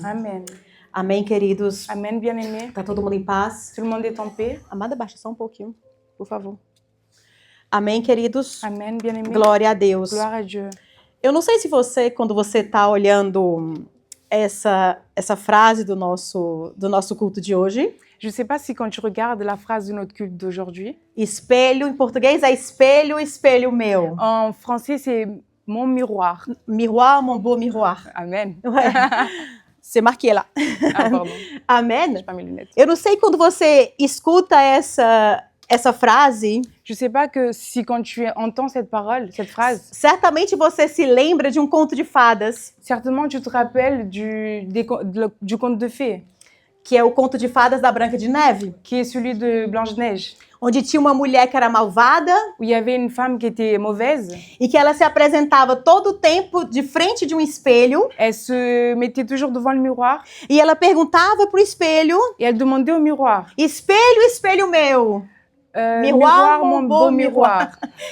Amen. Amém, queridos? Amen, bien-aimés. Tá todo mundo em paz? Tout le monde est en paix. Amada, baixa só um pouquinho, por favor. Amém, queridos? Amen, bien-aimés. Glória a Deus. Gloire à Dieu. Eu não sei se você, quando você tá olhando essa frase do nosso culto de hoje, Je ne sais pas si quand tu regardes la phrase de notre culte d'aujourd'hui, espelho, em português é espelho, espelho meu. en français c'est mon miroir. Miroir, mon beau miroir. Amen. Ouais. C'est marqué lá. Ah, pardon. Amen. J'ai pas mes lunettes. Eu não sei quando você escuta essa frase, Je sais pas que si quand tu entends cette parole, cette phrase, certamente você se lembra de um conto de fadas, certainement tu te rappelles du conte de fées, que é o conto de fadas da Branca de Neve, qui est celui de Blanche-Neige, onde tinha uma mulher que era malvada où il y avait une femme qui était mauvaise. e que ela se apresentava todo o tempo de frente de um espelho Elle se mettait toujours devant le miroir e ela perguntava pro espelho: et elle demandait au miroir, espelho, espelho meu, miroir, mon beau miroir,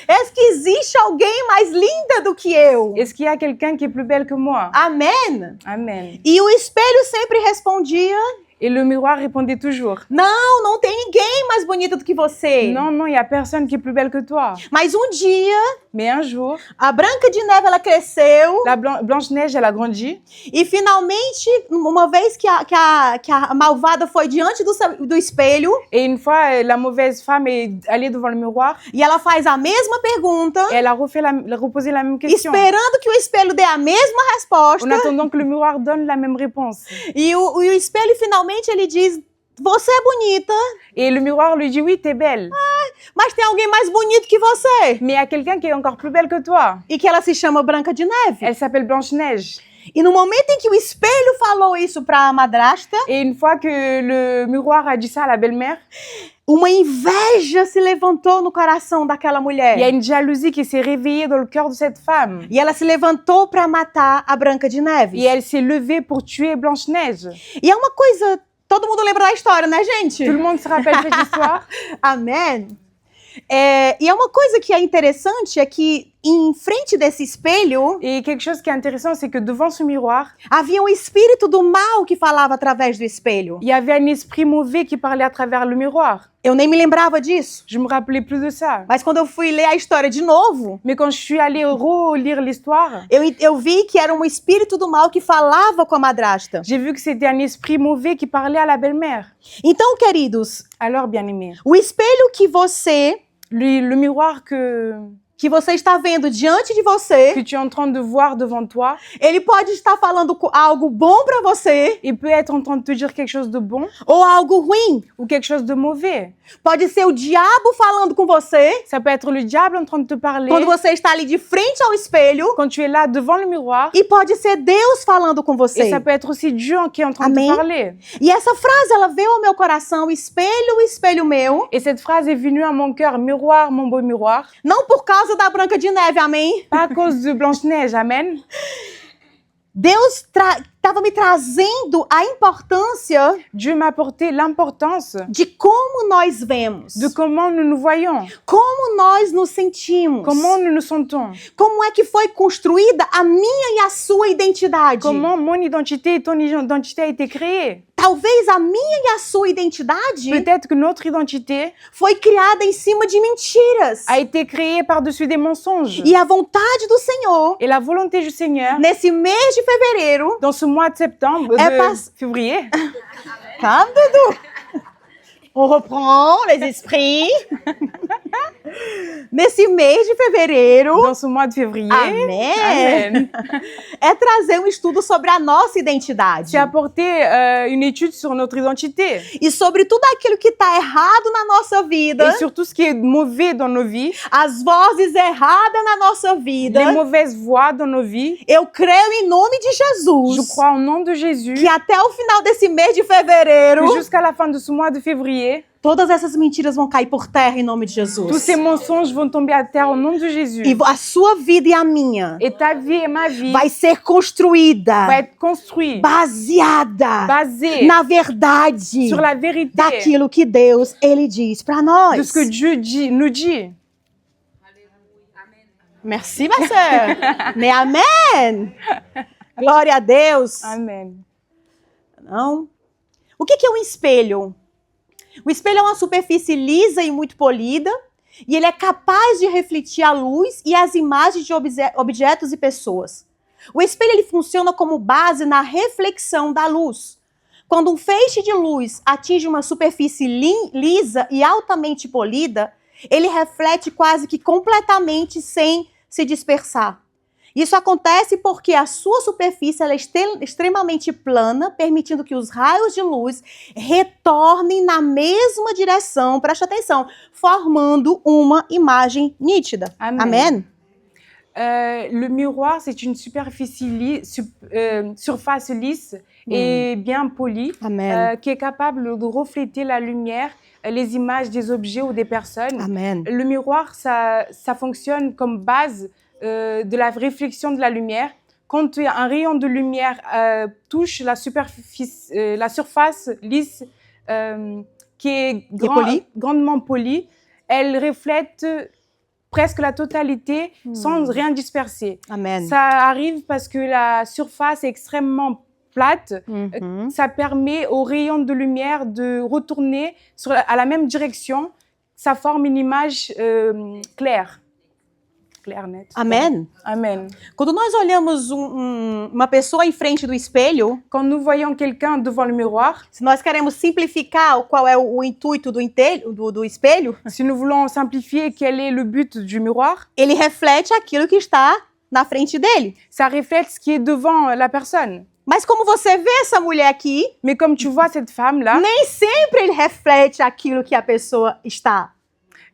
est-ce que existe alguém mais linda do que eu? est-ce qu'il y a quelqu'un qui est plus belle que moi? Amém? Amen. E o espelho sempre respondia: Et le miroir répondait toujours, não, não tem ninguém mais bonito do que você. non, non, il n'y a personne qui est plus belle que toi. Mas um dia, Mais un jour, a Branca de Neve ela cresceu la Blanche-Neige, elle a grandi. e finalmente, uma vez que a malvada foi diante do espelho Et une fois, la mauvaise femme est allée devant le miroir e ela faz a mesma pergunta, et elle a reposé la même question, esperando que o espelho dê a mesma en resposta, attendant que le miroir donne la même réponse. e o espelho finalmente ele diz: você é bonita, Et le miroir lui dit, oui, t'es belle, mas tem alguém mais bonito que você. mais il y a quelqu'un qui est encore plus belle que toi. E que ela se chama Branca de Neve. Elle s'appelle Blanche-Neige. E no momento em que o espelho falou isso para a madrasta, Et une fois que le miroir a dit ça à la belle-mère, uma inveja se levantou no coração daquela il y a mulher. une jalousie qui s'est réveillée dans le cœur de cette femme. E ela se levantou para matar a Branca de Neve. Et elle s'est levée pour tuer Blanche-Neige. E é uma coisa, todo mundo lembra da história, né, gente? Tout le monde se rappelle cette histoire. Amém. E é uma coisa que é interessante, é que em frente desse espelho Et quelque chose qui est intéressant, c'est que devant ce miroir, havia um espírito do mal que falava através do espelho. il y avait un esprit mauvais qui parlait à travers le miroir. Eu nem me lembrava disso. Je me rappelais plus de ça. Mas quando eu fui ler a história de novo, Mais quand je suis allée relire l'histoire, eu vi que era um espírito do mal que falava com a madrasta. j'ai vu que c'était un esprit mauvais qui parlait à la belle-mère. Então, queridos, Alors, bien-aimés, o espelho que você le miroir que você está vendo diante de você, tu es en train de voir devant toi, ele pode estar falando algo bom para você il peut être en train de te dire quelque chose de bon ou algo ruim. ou quelque chose de mauvais. Pode ser o diabo falando com você Ça peut être le diable en train de te parler quando você está ali de frente ao espelho quand tu es là devant le miroir. e pode ser Deus falando com Et você. ça peut être aussi Dieu qui est en train de Amen. te parler. E essa frase, ela veio ao meu coração: espelho, espelho meu, Et cette phrase est venue à mon cœur, miroir, mon beau miroir, não por causa da Branca de Neve, amém? pas à cause de Blanche-Neige, amen. Deus estava me trazendo a importância Dieu m'a apporté l'importance de como nós vemos, de comment nous nous voyons, como nós nos sentimos, comment nous nous sentons, como é que foi construída a minha e a sua identidade. comment mon identité et ton identité a été créée. Talvez a minha e a sua identidade Peut-être que notre identité foi criada em cima de mentiras. a été créée par-dessus des mensonges. E a vontade do Senhor, Et la volonté du Seigneur, nesse mês de fevereiro, dans ce mois de septembre, février, calme, Dudu. On reprend les esprits. Nesse mês de fevereiro, dans ce mois de février, amém, amen, é trazer um estudo sobre a nossa identidade. j'ai apporté une étude sur notre identité E sobre tudo aquilo que está errado na nossa vida, et sur tout ce qui est mauvais dans nos vies, as vozes erradas na nossa vida. les mauvaises voix dans nos vies. Eu creio em nome de Jesus Je crois au nom de Jésus que até o final desse mês de fevereiro, que jusqu'à la fin de ce mois de février, todas essas mentiras vão cair por terra em nome de tous Jesus. ces mensonges vont tomber à terre au nom de Jésus. E a sua vida e a minha Et ta vie et ma vie vai ser construída, va être construite, baseada basée na verdade sur la vérité daquilo que Deus ele diz para de nós. ce que Dieu nous dit. Merci, ma sœur. Mais amen. Glória a Deus. Amen. Não. O que é um espelho? O espelho é uma superfície lisa e muito polida, e ele é capaz de refletir a luz e as imagens de objetos e pessoas. O espelho ele funciona como base na reflexão da luz. Quando um feixe de luz atinge uma superfície lisa e altamente polida, ele reflete quase que completamente sem se dispersar. Isso acontece porque a sua superfície ela é extremamente plana, permitindo que os raios de luz retornem na mesma direção, preste atenção, formando uma imagem nítida. Amém. Amém? Le miroir, c'est une surface lisse et bien polie Amen. qui est capable de refléter la lumière, les images des objets ou des personnes. Amen. Le miroir, ça fonctionne comme base de la réflexion de la lumière. Quand un rayon de lumière touche la surface lisse qui est grandement polie, elle reflète presque la totalité sans rien disperser. Amen. Ça arrive parce que la surface est extrêmement plate. Ça permet aux rayons de lumière de retourner à la même direction. Ça forme une image claire. Claire, nette. Amém? Amen. Quando nós olhamos uma pessoa em frente do espelho, Quand nous voyons quelqu'un devant le miroir, se nós queremos simplificar qual é o intuito do espelho, si nous voulons simplifier quel est le but du miroir, ele reflete aquilo que está na frente dele. ça reflète ce qui est devant la personne. Mas como você vê essa mulher aqui, Mais comme tu vois cette femme-là, nem sempre ele reflete aquilo que a pessoa está.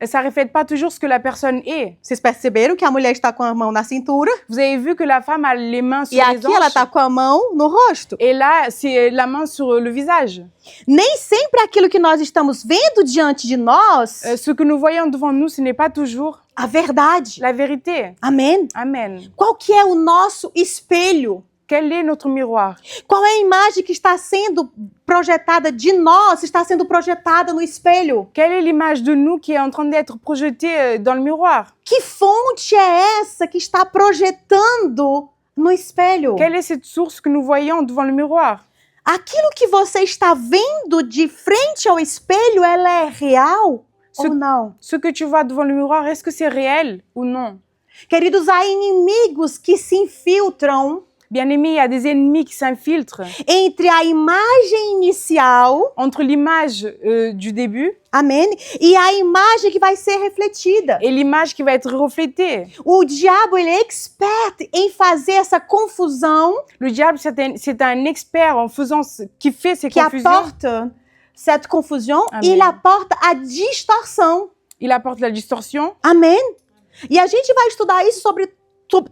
ça ne reflète pas toujours ce que la personne est. Vocês perceberam que a mulher está com a mão na cintura Vous avez vu que la femme a les mains sur e les aqui ela hanches está com a mão no rosto. et là, c'est la main sur le visage. Nem sempre aquilo que nós estamos vendo diante de nós, Ce que nous voyons devant nous, ce n'est pas toujours a verdade. la vérité. Amém? Amen. Qual que é o nosso espelho? Quel est notre miroir? Qual é a imagem que está sendo projetada de nós, está sendo projetada no espelho? Quelle est l'image de nous qui est en train d'être projetée dans le miroir? Que fonte é essa que está projetando no espelho? Quelle est cette source que nous voyons devant le miroir? Aquilo que você está vendo de frente ao espelho, ela é real ou não? Ce que tu vois devant le miroir, est-ce que c'est réel ou non? Queridos, há inimigos que se infiltram Bien-aimés, il y a des ennemis qui s'infiltrent entre a imagem inicial, entre l'image du début amém, e a imagem que vai ser refletida. et l'image qui va être reflétée. O diabo, ele é expert em fazer essa confusão Le diable, c'est un expert en faisant qui fait ces que confusions. apporte cette confusão Amém. e ele aporta a distorção. Il apporte la distorsion. Amém? E a gente vai estudar isso sobre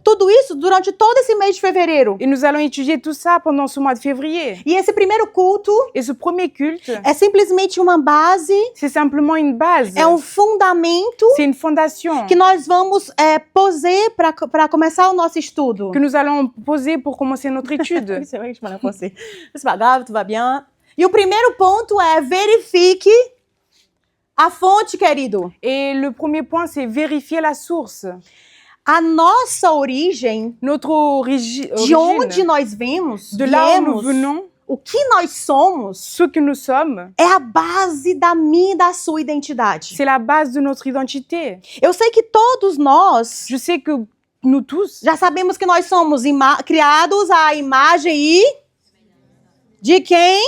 tudo isso durante todo esse mês de fevereiro. Et nous allons étudier tout ça pendant ce mois de février. E esse primeiro culto Et ce premier culte, é simplesmente uma base, c'est simplement une base. é fundamento C'est une fondation que nós vamos poser para começar o nosso estudo. que nous allons poser pour commencer notre étude. Isso vai grave, tudo vai bien. E o primeiro ponto é verifique a fonte, querido. Et le premier point, c'est vérifier la source. A nossa origem, Notre de onde origine, nós vemos, de là où nous viemos, venons, o que nós somos, ce que nous sommes, é a base da minha e da sua identidade. c'est la base de notre identité. Eu sei que todos nós Je sais que nous tous, já sabemos que nós somos criados à imagem e de quem?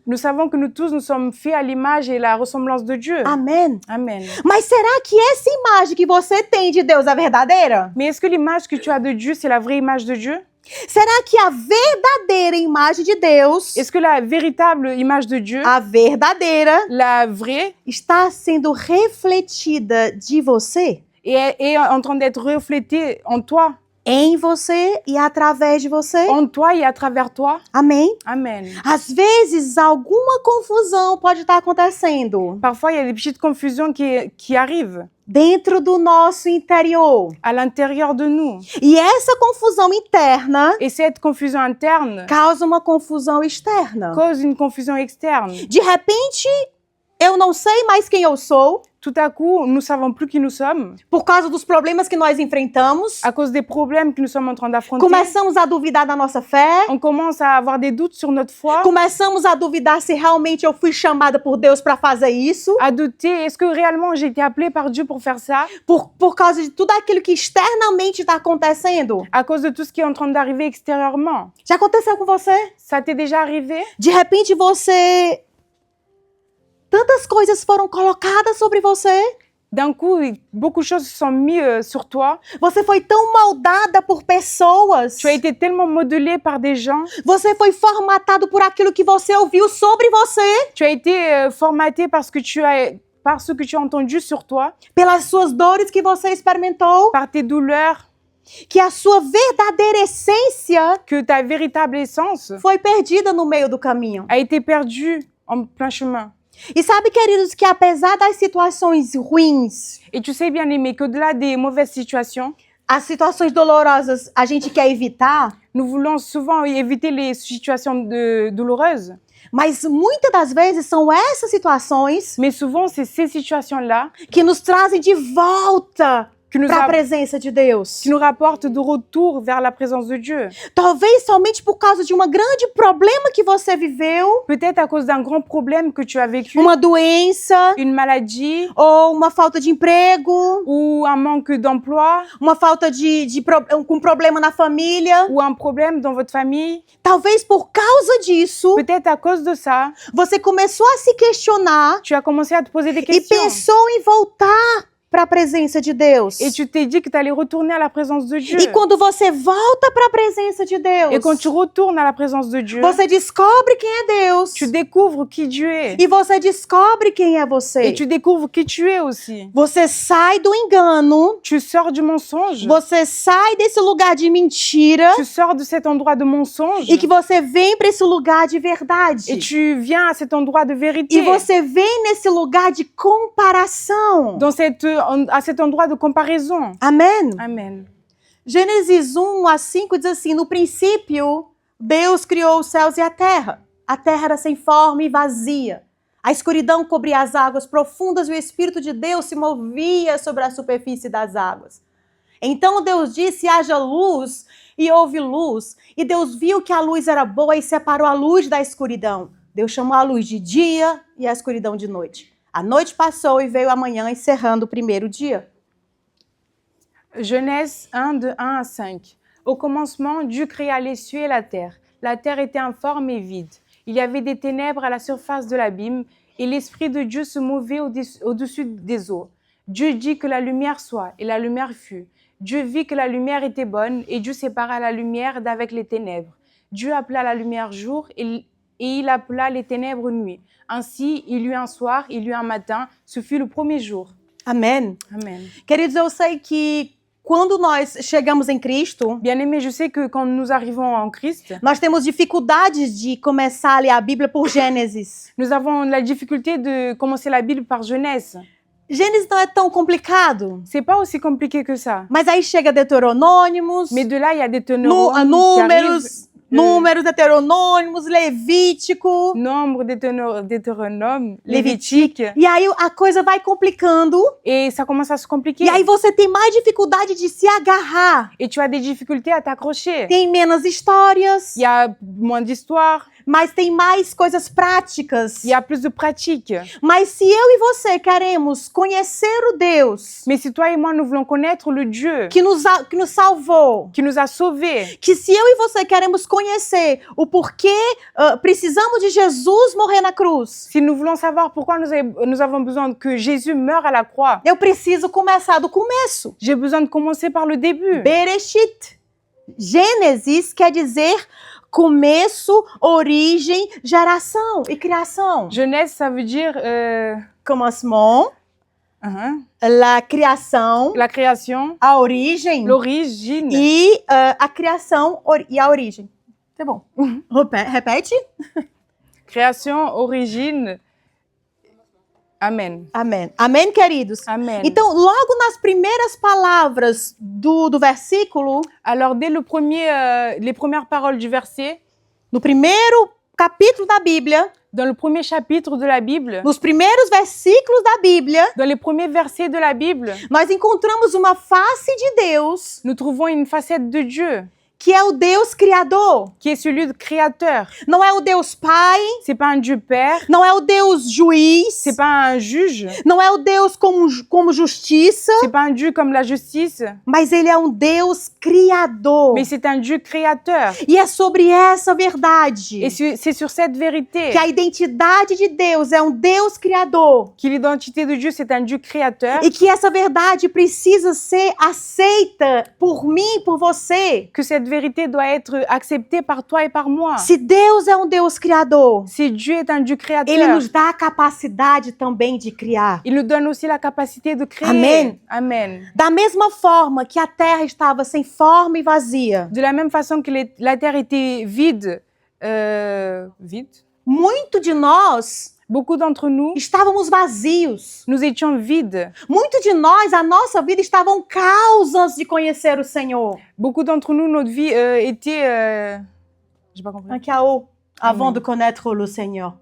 nous savons que nous tous, nous sommes faits à l'image et la ressemblance de Dieu. Amém. Amen. Mas será que essa imagem que você tem de Deus é verdadeira? Mais est-ce que l'image que tu as de Dieu, c'est la vraie image de Dieu? Será que a verdadeira imagem de Deus, Est-ce que la véritable image de Dieu, a verdadeira, la vraie, está sendo refletida de você? est en train d'être reflétée en toi, Em você e através de você? en toi et à travers toi? Amém? Amen. Às vezes, alguma confusão pode estar acontecendo Parfois, il y a des petites confusions qui arrivent dentro do nosso interior. à l'intérieur de nous. E essa confusão interna Et cette confusion interne causa uma confusão externa. cause une confusion externe. De repente, Eu não sei mais quem eu sou Tout à coup, nous savons plus qui nous sommes por causa dos problemas que nós enfrentamos. à cause des problèmes que nous sommes en train d'affronter. Começamos a duvidar da nossa fé. On commence à avoir des doutes sur notre foi, Começamos a duvidar se realmente eu fui chamada por Deus para fazer isso. à douter, est-ce que réellement j'ai été appelée par Dieu pour faire ça? Por causa de tudo aquilo que externamente está acontecendo. À cause de tout ce qui est en train d'arriver extérieurement. Já aconteceu com você? Ça t'est déjà arrivé? De repente você... Tantas coisas foram colocadas sobre você. D'un coup, beaucoup de choses se sont mises sur toi. Você foi tão moldada por pessoas. Tu as été tellement modelé par des gens. Você foi formatado por aquilo que você ouviu sobre você. Tu as été formaté par ce que tu as entendu sur toi, Pelas suas dores que você experimentou. par tes douleurs, Que a sua verdadeira essência que ta véritable essence foi perdida no meio do caminho. a été perdue en plein chemin. E sabe, queridos, que apesar das situações ruins, Et tu sais bien aimé qu'au-delà des mauvaises situations, as situações dolorosas a gente quer evitar, nous voulons souvent éviter les situations douloureuses, mas muitas das vezes são essas situações mais souvent c'est ces situations-là que nos trazem de volta qui nous, para a a- presença de Deus. qui nous rapportent de retour vers la présence de Dieu. Talvez somente por causa de um grande problema que você viveu, Peut-être à cause d'un grand problème que tu as vécu, uma doença, une maladie ou uma falta de emprego, ou un manque d'emploi uma falta um problema na família. ou un problème dans votre famille. Talvez por causa disso, Peut-être à cause de ça, você começou a se questionar tu as commencé à te poser des e questions. pensou em voltar para a presença de Deus. Et tu t'es dit que tu allais retourner à la présence de Dieu. E quando você volta para a presença de Deus, Et quand tu retournes à la présence de Dieu, você descobre quem é Deus. tu découvres qui Dieu est. E você descobre quem é Et você. tu découvres qui tu es aussi. Você sai do engano, Tu sors du mensonge. você sai desse lugar de mentira Tu sors de cet endroit de mensonge. e que você vem para esse lugar de Et verdade. tu viens à cet endroit de vérité. E você vem nesse lugar de comparação. À cet endroit de comparaison. Amém? Amen. Gênesis 1 a 5 diz assim: no princípio, Deus criou os céus e a terra. A terra era sem forma e vazia. A escuridão cobria as águas profundas e o Espírito de Deus se movia sobre a superfície das águas. Então Deus disse: haja luz, e houve luz. E Deus viu que a luz era boa e separou a luz da escuridão. Deus chamou a luz de dia e a escuridão de noite. A noite passou e veio a manhã, encerrando o primeiro dia. Genèse 1, de 1 à 5. Au commencement, Dieu créa les cieux et la terre. La terre était informe et vide. Il y avait des ténèbres à la surface de l'abîme, et l'Esprit de Dieu se mouvait au-dessus des eaux. Dieu dit que la lumière soit, et la lumière fut. Dieu vit que la lumière était bonne, et Dieu sépara la lumière d'avec les ténèbres. Dieu appela la lumière jour, et il appela les ténèbres nuit. Ainsi, il y eut un soir, il y eut un matin, ce fut le premier jour. Amém. Amen. Queridos, eu sei que quando nós chegamos em Cristo, Bien-aimés, je sais que quand nous arrivons en Christ, nós temos dificuldades de começar a ler a Bíblia por Gênesis. nous avons la difficulté de commencer la Bible par Genèse. Gênesis não é tão complicado, C'est pas aussi compliqué que ça. mas aí chega Deuteronômimos, Mais de là, il y a des Deutéronomes qui Números, Deuteronômimos, Levítico, nombre Deutéronomes, Levítico. Lévitique, E aí a coisa vai complicando, et ça commence à se compliquer. e aí você tem mais dificuldade de se agarrar. Et tu as des difficultés à t'accrocher. Tem menos histórias, Il y a moins d'histoire, mas tem mais coisas práticas. il y a plus de pratique. Mas se eu e você queremos conhecer o Deus Mais si toi et moi, nous voulons connaître le Dieu que nos salvou, qui nous a sauvés, que se eu e você queremos conhecer o porquê precisamos de Jesus morrer na cruz, si nous voulons savoir pourquoi nous avons besoin que Jésus meure à la croix, eu preciso começar do começo. j'ai besoin de commencer par le début. Bereshit. Gênesis quer dizer começo, origem, geração e criação. Genèse, ça veut dire Commencement, la criação, la création, a origem l'origine. e a criação e a origem. Tá bom. Repete. Création, origine. Amen. Amém. Amém, queridos? Amen. Então, logo nas primeiras palavras do versículo, Alors, dès les premières paroles du verset, no primeiro capítulo da Bíblia, Dans le premier chapitre de la Bible, nos primeiros versículos da Bíblia, dans les premiers versets de la Bible, nós encontramos uma face de Deus, nous trouvons une facette de Dieu que é o Deus criador. qui est celui de créateur. Não é o Deus Pai, C'est pas un Dieu père, não é o Deus juiz, c'est pas un juge, não é o Deus como justiça, c'est pas un Dieu comme la justice, mas ele é um Deus criador. mais c'est un Dieu créateur. E é sobre essa verdade Et c'est sur cette vérité que a identidade de Deus é um Deus criador que l'identité de Dieu, c'est un Dieu créateur, e que essa verdade precisa ser aceita por mim, por você. que cette vérité doit être acceptée par toi et par moi. Se Deus é um Deus criador, Si Dieu est un Dieu ele créateur, nos dá a capacidade também de criar. il nous donne aussi la capacité de créer. Amen. Amen. Da mesma forma que a terra estava sem forma e vazia, De la même façon que la terre était vide, muito de nós beaucoup d'entre nous, estávamos vazios. nous étions vides. Muito de nós, a nossa vida estava um caos antes de conhecer o Senhor. Beaucoup d'entre nous, notre vie était... j'ai pas compris. Un chaos avant Amen. de connaître le Senhor.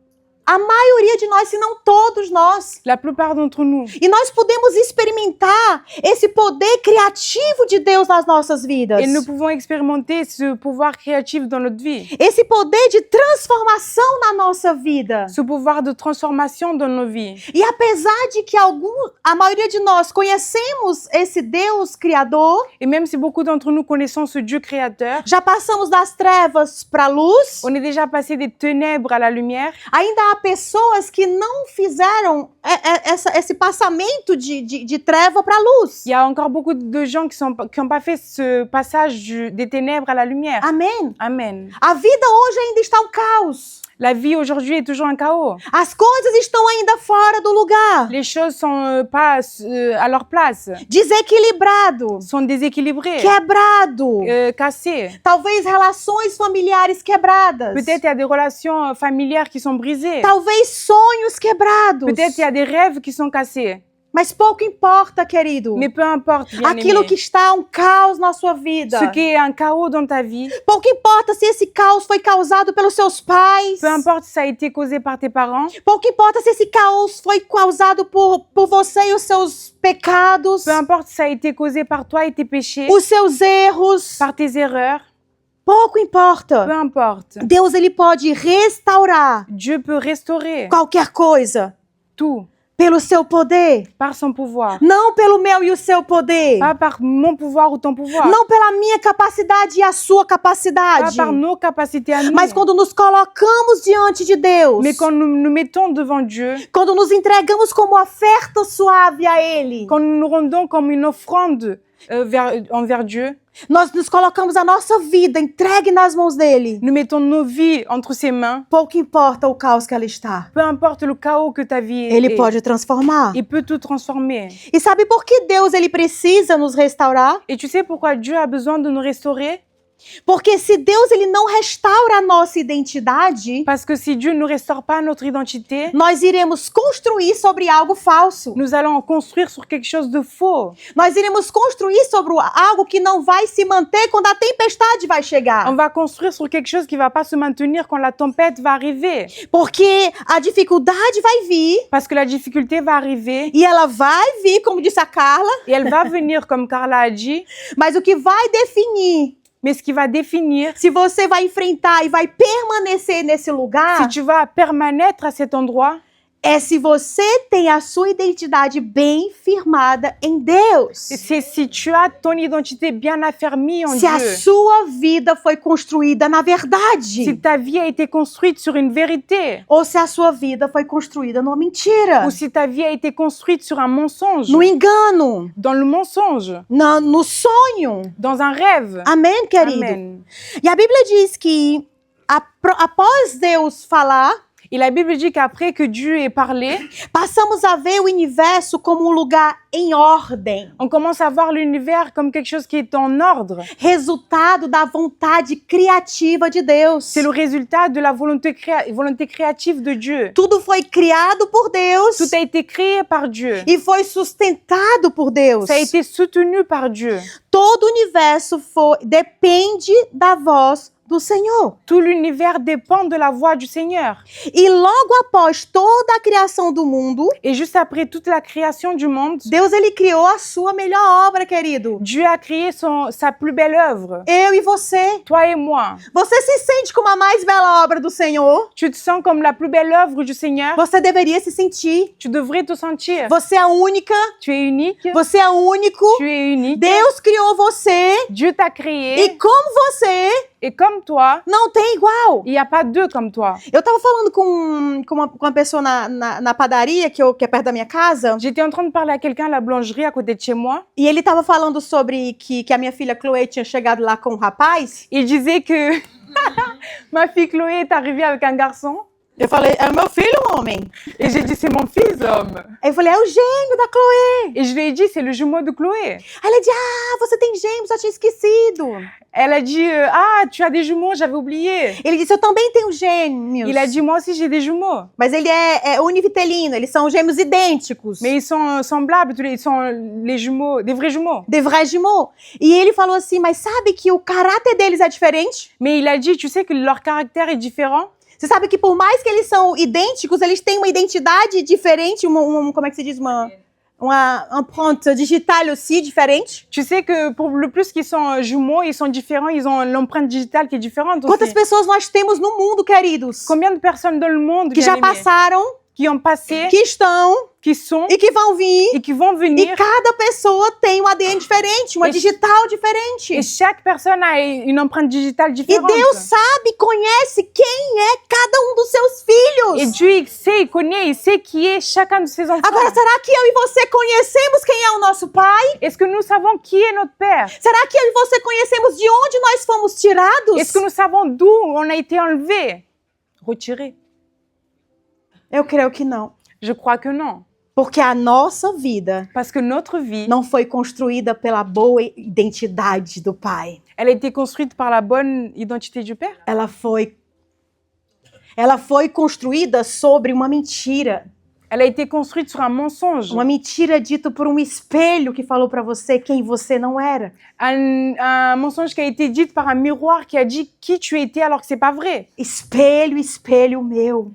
A maioria de nós, se não todos nós. La plupart d'entre nous. E nós podemos experimentar esse poder criativo de Deus nas nossas vidas. Et nous pouvons expérimenter ce pouvoir créatif dans notre vie. Esse poder de transformação na nossa vida. Ce pouvoir de transformation dans nos vies. E apesar de que a maioria de nós conhecemos esse Deus criador, Et même si beaucoup d'entre nous connaissons ce Dieu créateur, já passamos das trevas para a luz, on est déjà passé des ténèbres à la lumière. ainda há pessoas que não fizeram esse passamento de treva para a luz. Il y a encore beaucoup de gens qui n'ont pas fait ce passage des ténèbres à la lumière. Amém? Amen. A vida hoje ainda está um caos. La vie aujourd'hui est toujours un chaos. As coisas estão ainda fora do lugar. Les choses sont pas à leur place, Desequilibrado, sont déséquilibrées, quebrado. cassées. Talvez relações familiares quebradas. Peut-être il y a des relations familières qui sont brisées. Talvez sonhos quebrados. Peut-être il y a des rêves qui sont cassés. Mas pouco importa, querido. Mais peu importe, Aquilo que bien-aimé. está um caos na sua vida. Ce qui est un chaos dans ta vie, Pouco importa se esse caos foi causado pelos seus pais. peu importe si ça a été causé par tes parents, Pouco importa se esse caos foi causado por você e os seus pecados, peu importe si ça a été causé par toi et tes péchés, os seus erros. par tes erreurs, Pouco importa. peu importe. Deus, ele pode restaurar Dieu peut restaurer qualquer coisa tout pelo seu poder. par son pouvoir. Não pelo meu e o seu poder. Pas par mon pouvoir ou ton pouvoir. Não pela minha capacidade e a sua Pas capacidade. par nos capacités à nous. Mas quando nos colocamos diante de Deus, Mais quand nous nous mettons devant Dieu, quando nos entregamos como oferta suave a Ele, quand nous nous rendons comme une offrande envers Dieu, nós nos colocamos a nossa vida entregue nas mãos dele. nous mettons nos vies entre ses mains, Pouco importa o caos que ela está. peu importe le chaos que ta vie Ele est, pode transformar. il peut tout transformer. E sabe por que Deus ele precisa nos restaurar? Et tu sais pourquoi Dieu a besoin de nous restaurer? Porque se Deus ele não restaura a nossa identidade, Parce que si Dieu ne restaure pas notre identité, nós iremos construir sobre algo falso. nous allons construire sur quelque chose de faux. Nós iremos construir sobre algo que não vai se manter quando a tempestade vai chegar. On va construire sur quelque chose qui va pas se maintenir quand la tempête va arriver. Porque a dificuldade vai vir Parce que la difficulté va arriver e ela vai vir, como disse a Carla, et elle va venir, comme Carla a dit. mas o que vai definir Mais ce qui va définir se você vai enfrentar e vai permanecer nesse lugar si tu vas permanêtre à cet endroit, é se você tem a sua identidade bem firmada em Deus. c'est si tu as ton identité bien affermie en Se a Dieu. sua vida foi construída na verdade. Si ta vie a été construite sur une vérité, Ou se a sua vida foi construída numa mentira, ou si ta vie a été construite sur un mensonge, no engano, dans le mensonge, no sonho. dans un rêve. Amém, querido? Amen. E a Bíblia diz que após Deus falar, Et la Bible dit qu'après que Dieu ait parlé, passamos a ver o universo como um lugar em ordem. On commence à voir l'univers comme quelque chose qui est en ordre. Resultado da vontade criativa de Deus. C'est le résultat de la volonté créative de Dieu. Tudo foi criado por Deus Tout a été créé par Dieu. e foi sustentado por Deus. Ça a été soutenu par Dieu. Todo o universo depende da voz do Senhor. Tout l'univers dépend de la voix du Seigneur. E logo após toda a criação do mundo, Et juste après toute la création du monde, Deus ele criou a sua melhor obra, querido. Dieu a créé sa plus belle œuvre. Eu e você. Toi et moi. Você se sente como a mais bela obra do Senhor? Tu te sens comme la plus belle œuvre du Seigneur. Você deveria se sentir. Tu devrais te sentir. Você é única. Tu es unique. Você é único. Tu es unique. Deus criou você. Dieu t'a créé. E como você, Et comme toi, não tem igual. il n'y a pas deux comme toi. Eu tava falando com uma pessoa na padaria, que é perto da minha casa, J'étais en train de parler à quelqu'un à la boulangerie à côté de chez moi. e ele tava falando sobre que a minha filha Chloé tinha chegado lá com um rapaz. Il disait que ma fille Chloé est arrivée avec un garçon. Eu falei, é o meu filho, homem. Et j'ai dit, c'est mon fils, homme. Aí eu falei, é o gêmeo da Chloé. Et je lui ai dit, c'est le jumeau de Chloé. Aí ele disse, você tem gêmeos, eu tinha esquecido. Elle a dit, ah, tu as des jumeaux, j'avais oublié. Ele disse, eu também tenho gêmeos. Il a dit, moi aussi, j'ai des jumeaux. Mas ele é univitelino, eles são gêmeos idênticos. Mais ils sont semblables, ils sont les jumeaux, des vrais jumeaux. De vrais jumeaux. E ele falou assim, mas sabe que o caráter deles é diferente? Mais il a dit, tu sais que leur caractère est différent. Você sabe que por mais que eles são idênticos, eles têm uma identidade diferente, como é que se diz? Uma empreinte digital aussi différente. Tu sais que pour le plus qu'ils sont jumeaux, ils sont différents, ils ont l'empreinte digitale qui est différente Quantas aussi. pessoas nós temos no mundo, queridos? Combien de personnes dans le monde Que já bien-aimés, passaram, qui ont passé, que estão qui sont e que vão vir. et qui vont E venir. cada pessoa tem um ADN diferente, uma E- digital diferente. Et chaque personne a une empreinte digitale E différente. Deus sabe, conhece quem é cada um dos seus filhos. Et Dieu, il sait, il connaît, il sait qui est chacun de ses enfants. Agora, será que eu e você conhecemos quem é o nosso pai? Est-ce que nous savons qui est notre Père? Será que eu e você conhecemos de onde nós fomos tirados? Est-ce que nous savons d'où on a été enlevé? Retiré? Eu creio que não. Je crois que non. Porque a nossa vida Parce que notre vie, não foi construída pela boa identidade do pai. elle a été construite par la bonne identité du Père. Ela foi construída sobre uma mentira. Elle a été construite sur un mensonge. Uma mentira dita por um espelho que falou para você quem você não era. Un mensonge qui a été dit par un miroir qui a dit qui tu étais alors que c'est pas vrai. Espelho, espelho meu.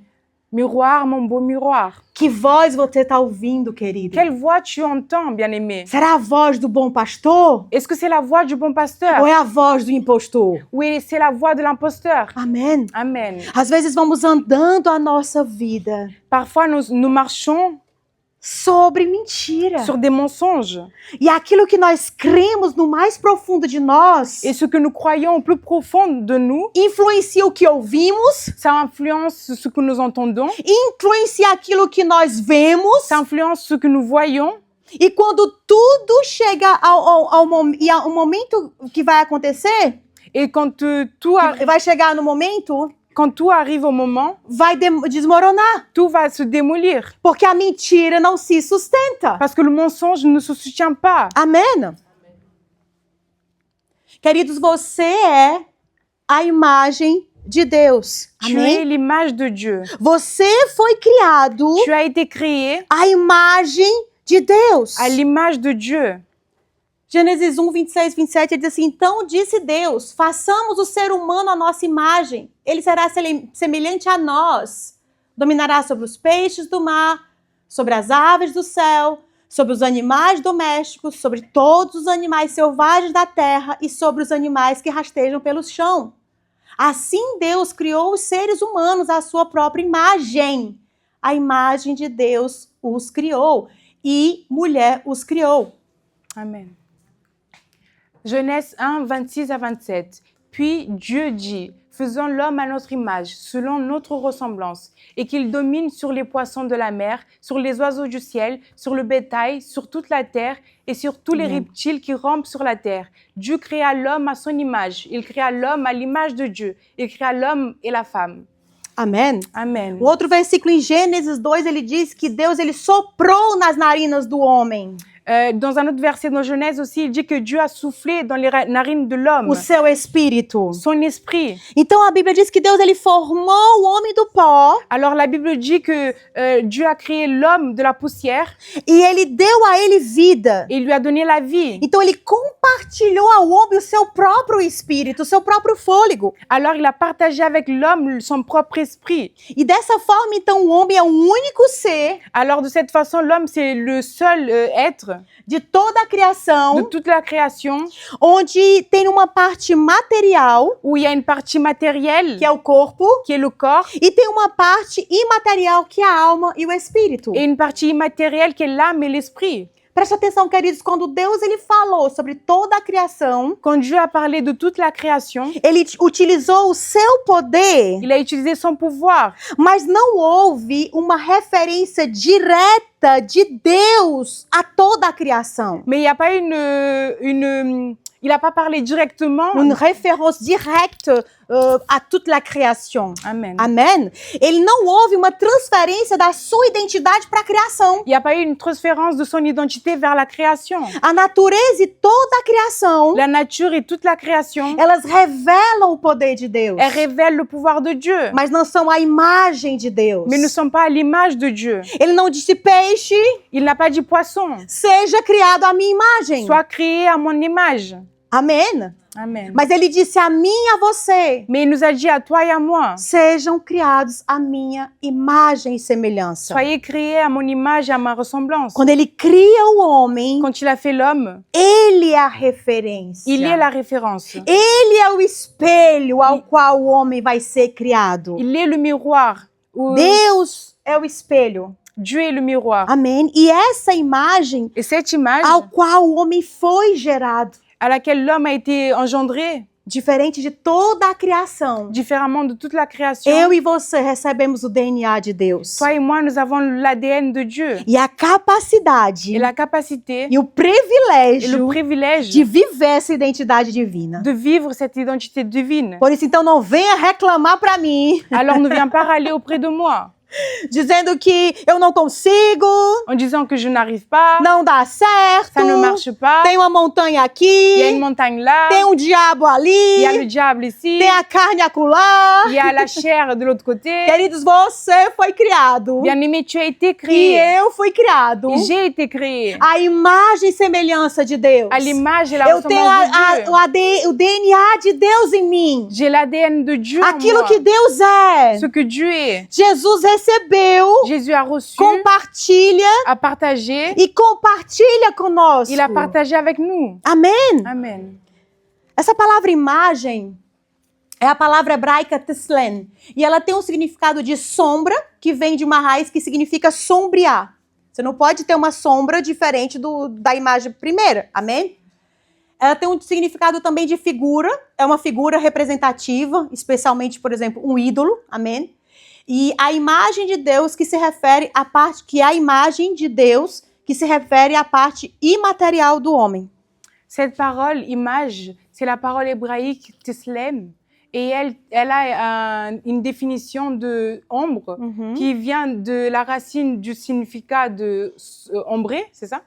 Miroir, mon beau miroir. Que voz você está ouvindo, querido? Quelle voix tu entends, bien-aimé? Será a voz do bom pastor? Est-ce que c'est la voix du bon pasteur? Ou é a voz do impostor? Oui, c'est la voix de l'imposteur. Amém. Amen. Às vezes vamos andando a nossa vida Parfois, nous marchons sobre mentira. sur des mensonges. E aquilo que nós cremos no mais profundo de nós Et ce que nous croyons au plus profond de nous, influencia o que ouvimos, ça influence ce que nous entendons, influencia aquilo que nós vemos. ça influence ce que nous voyons. E quando tudo chega ao momento que vai acontecer, Et quand vai chegar no momento, quand tout arrive au moment, vai desmoronar. tout va se démolir. Porque a mentira não se sustenta. Parce que le mensonge ne se soutient pas. Amém? Queridos, você é a imagem de Deus. Tu es Amém? l'image de Dieu. Você foi criado Tu as été créé à imagem de Deus. à l'image de Dieu. Gênesis 1, 26, 27, ele diz assim, então disse Deus, façamos o ser humano à nossa imagem. Ele será semelhante a nós. Dominará sobre os peixes do mar, sobre as aves do céu, sobre os animais domésticos, sobre todos os animais selvagens da terra e sobre os animais que rastejam pelo chão. Assim Deus criou os seres humanos à sua própria imagem. A imagem de Deus os criou e mulher os criou. Amen. Genèse 1, 26 à 27. Puis Dieu dit, faisons l'homme à notre image, selon notre ressemblance, et qu'il domine sur les poissons de la mer, sur les oiseaux du ciel, sur le bétail, sur toute la terre et sur tous les reptiles qui rampent sur la terre. Dieu créa l'homme à son image. Il créa l'homme à l'image de Dieu. Il créa l'homme et la femme. Amém? Amen. O outro versículo em Gênesis 2, ele diz que Deus ele soprou nas narinas do homem. Dans un autre verset dans Genèse aussi, il dit que Dieu a soufflé dans les narines de l'homme o seu espírito. son esprit. Então a Bíblia diz que Deus ele formou o homem do pó Alors la Bible dit que Dieu a créé l'homme de la poussière e ele deu a ele vida. et il lui a donné la vie. Então ele compartilhou ao homem o seu próprio espírito, o seu próprio fôlego. Alors il a partagé avec l'homme son propre esprit. E dessa forma, então, o homem é o único ser Alors de cette façon, l'homme c'est le seul être de toda a de criação toute la création onde tem uma parte material, où il y a une partie matérielle que é o corpo, qui est le corps e tem uma parte imaterial, que é a alma e o espírito. et une partie immatérielle qui est l'âme et l'esprit. Preste atenção, queridos, quando Deus ele falou sobre toda a criação, Quand Dieu a parlé de toute la création, ele utilizou o seu poder, il a utilisé son pouvoir. mas não houve uma referência direta de Deus a toda a criação. Mais il n'y a pas il n'a pas parlé directement. Une référence directe a toute la criação. Amen. Amém? Ele não houve uma transferência da sua identidade para a criação. Il n'y a pas eu une transférence de son identité vers la création. A natureza e toda a criação, La nature et toute la création, elas revelam o poder de Deus, elles révèlent le pouvoir de Dieu. mas não são a imagem de Deus. Mais ne sont pas à l'image de Dieu. Ele não disse peixe, Il n'a pas dit poisson. seja criado à minha imagem. Sois créé à mon image. Amém? Amen. Mas ele disse a mim e a você, Mais il nous a dit à toi et à moi, sejam criados à minha imagem e semelhança. soyez créés à mon image et à ma ressemblance. Quando ele cria o homem, Quand il a fait l'homme, ele é a referência. il est la référence. Ele é o espelho ao qual o homem vai ser criado. Il est le miroir. Deus é o espelho. Dieu est le miroir. Amém? E essa imagem Et cette image ao qual o homem foi gerado, à laquelle l'homme a été engendré, diferente de toda a criação, différemment de toute la création, eu e você recebemos o DNA de Deus. toi et moi, nous avons l'ADN de Dieu E a capacidade et la capacité e o et le privilégio privilège de viver essa identidade divina. de vivre cette identité divine. Por isso, então, não venha reclamar para mim, Alors ne viens pas râler auprès de moi dizendo que eu não consigo, en disant que je n'arrive pas, não dá certo, ça ne marche pas, tem uma montanha il y a une aqui, montagne là, tem um diabo il y a le ali, diable ici, tem a carne acolá. il y a la chair de l'autre côté. Queridos, você foi criado Bien-aimé, tu as été e créé eu fui criado et j'ai été créé à imagem e semelhança de Deus. à l'image et la Eu tenho ressemblance de Dieu. o DNA de Deus em mim. J'ai l'ADN de Dieu en Aquilo moi, que Deus é. ce que Dieu est. Jesus recebeu, Jésus a reçu, compartilha a partagé, e compartilha conosco. il a partagé avec nous. Amém? Amen. Essa palavra imagem é a palavra hebraica teslen. E ela tem um significado de sombra, que vem de uma raiz que significa sombrear. Você não pode ter uma sombra diferente da imagem primeira. Amém? Ela tem um significado também de figura. É uma figura representativa, especialmente, por exemplo, um ídolo. Amém? E a imagem de Deus que se refere à parte que é a imagem de Deus que se refere à parte imaterial do homem. Cette parole, image, c'est la parole hébraïque teslem. Et elle a une définition de ombre qui vient de la racine du significat de ombrer, c'est ça?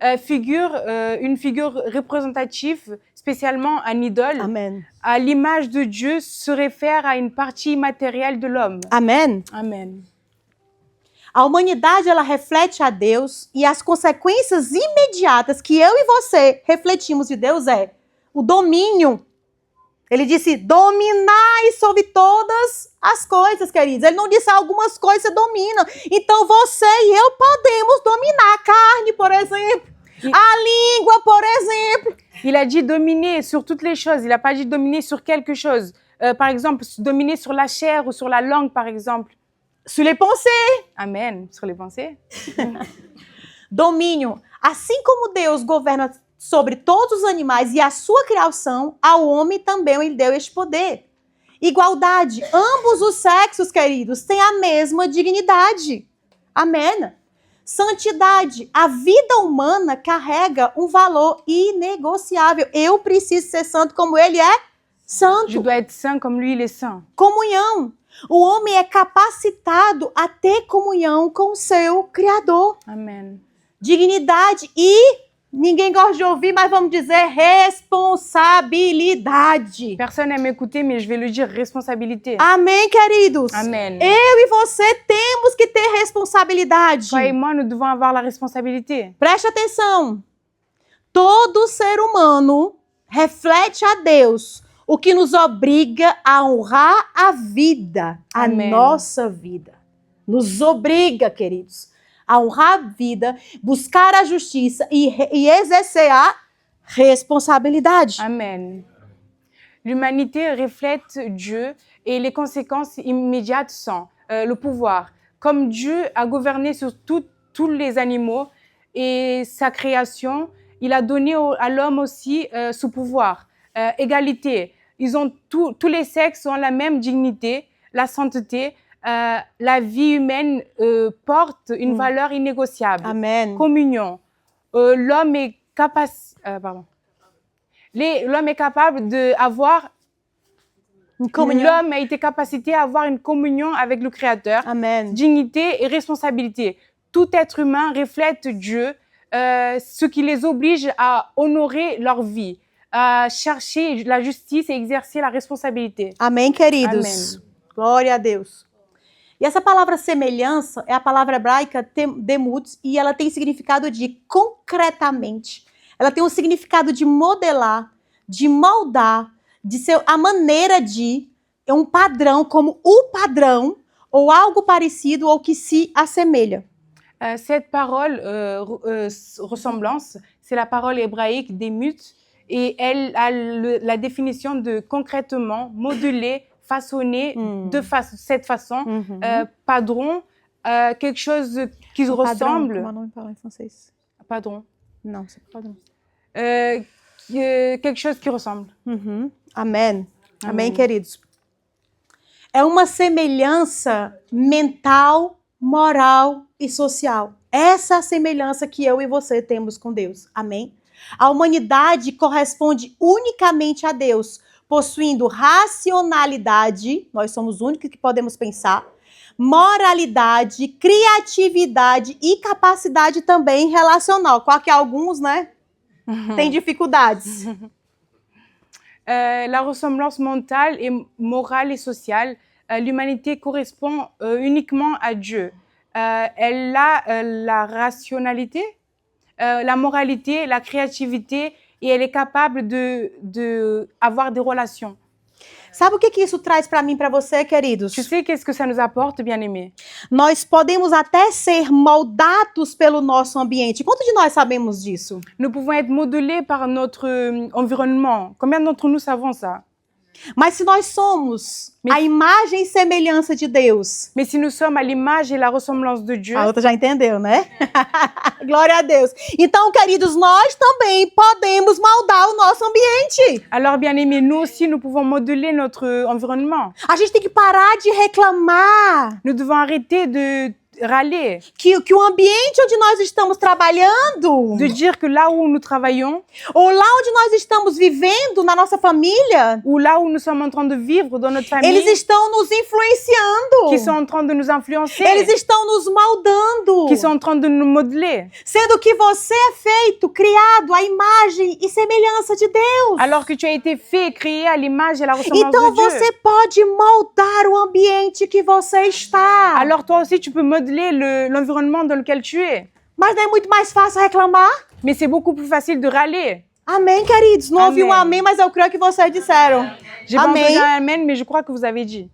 Une figure représentative, spécialement un idole, Amém. à l'image de Dieu, se réfère à une partie immatérielle de l'homme. Amém. Amen. A humanidade, ela reflete a Deus e as consequências imediatas que eu e você refletimos de Deus é o domínio. Ele disse, dominai sobre todas as coisas, queridos. Ele não disse algumas coisas você domina. Então você e eu podemos dominar a carne, por exemplo. A língua, por exemplo. Il a dit dominer sur toutes les choses. Il n'a pas dit dominer sur quelque chose. Par exemple, dominer sur la chair ou sur la langue, par exemple. Sur les pensées. Amen. Sur les pensées. Domínio. Assim como Deus governa sobre todos os animais e a sua criação, ao homem também ele deu este poder. Igualdade. Ambos os sexos, queridos, têm a mesma dignidade. Amém? Santidade. A vida humana carrega um valor inegociável. Eu preciso ser santo como ele é santo. Je dois être saint comme lui, il est saint. Comunhão. O homem é capacitado a ter comunhão com o seu Criador. Amen. dignidade e, ninguém gosta de ouvir, mas vamos dizer responsabilidade. Personne n'aime écouter, mais je vais le dire, responsabilité. Amém, queridos? Amen. Eu e você temos que ter responsabilidade. Toi et moi, nous devons avoir la responsabilité. Preste atenção. Todo ser humano reflete a Deus, o que nos obriga a honrar a vida, a Amém. nossa vida. Nos obriga, queridos, a honrar a vida, buscar a justiça e exercer a responsabilidade. Amen. L'humanité reflète Dieu et les conséquences immédiates sont le pouvoir. Comme Dieu a gouverné sur tous les animaux et sa création, il a donné à l'homme aussi ce pouvoir. Égalité. Tous les sexes ont la même dignité, la sainteté. La vie humaine porte une valeur innégociable. Amen. Communion. L'homme est capable d'avoir. L'homme a été capacité à avoir une communion avec le Créateur. Amen. Dignité et responsabilité. Tout être humain reflète Dieu, ce qui les oblige à honorer leur vie, à chercher la justice et exercer la responsabilité. Amém, queridos? Amém. Glória a Deus. E essa palavra semelhança é a palavra hebraica demut, e ela tem significado de concretamente. Ela tem um significado de modelar, de moldar, de ser a maneira de, é um padrão, como o padrão, ou algo parecido ou que se assemelha. Cette parole, ressemblance, c'est la parole hébraïque demut, et elle a la définition de concrètement, modeler, façonner de cette façon, padron, quelque chose qui ressemble. Como é o nome em francês? Padron. Não, c'est pas padrão. Quelque chose qui ressemble. Amém. Amém, Amém. queridos. É uma semelhança mental, moral e social. Essa é a semelhança que eu e você temos com Deus. Amém? A humanidade corresponde unicamente a Deus, possuindo racionalidade, nós somos os únicos que podemos pensar, moralidade, criatividade e capacidade também relacional. Qual que alguns, né, têm dificuldades. La ressemblance mentale et morale et sociale, l'humanité correspond uniquement à Dieu. Elle a la rationalité, la moralité, la créativité et elle est capable de avoir des relations. Sabe o que isso traz para mim e para você, queridos? Tu sais qu'est-ce que ça nous apporte, bien-aimés? Nós podemos até ser moldados pelo nosso ambiente. Quantos de nós sabemos disso? Nous pouvons être modelés par notre environnement. Combien d'entre nous savons ça? Mas se nós somos a imagem e semelhança de Deus... Mais si nous sommes à l'image et la ressemblance de Dieu... A outra já entendeu, né? Glória a Deus. Então, queridos, nós também podemos moldar o nosso ambiente. Alors, bien-aimés, nous aussi, nous pouvons modeler notre environnement. A gente tem que parar de reclamar. Nous devons arrêter de râler. Que o ambiente onde nós estamos trabalhando... De dire que là où nous travaillons... Ou lá onde nós estamos vivendo, na nossa família... Ou là où nous sommes en train de vivre dans notre famille... Eles estão nos influenciando. Qui sont en train de nous influencer. Eles estão nos moldando. Qui sont en train de nous modeler. Sendo que você é feito, criado à imagem e semelhança de Deus. Alors que tu as été fait, créé à l'image et la ressemblance então de Dieu. você pode moldar o ambiente que você está. Alors toi aussi, tu peux modeler l'environnement dans lequel tu es. Mas não é muito mais fácil reclamar? Mais c'est beaucoup plus facile de râler. Amém, queridos. Não ouvi um amém, mas eu creio que vocês disseram. J'ai pas entendu un amen, mais je crois que vous avez dit.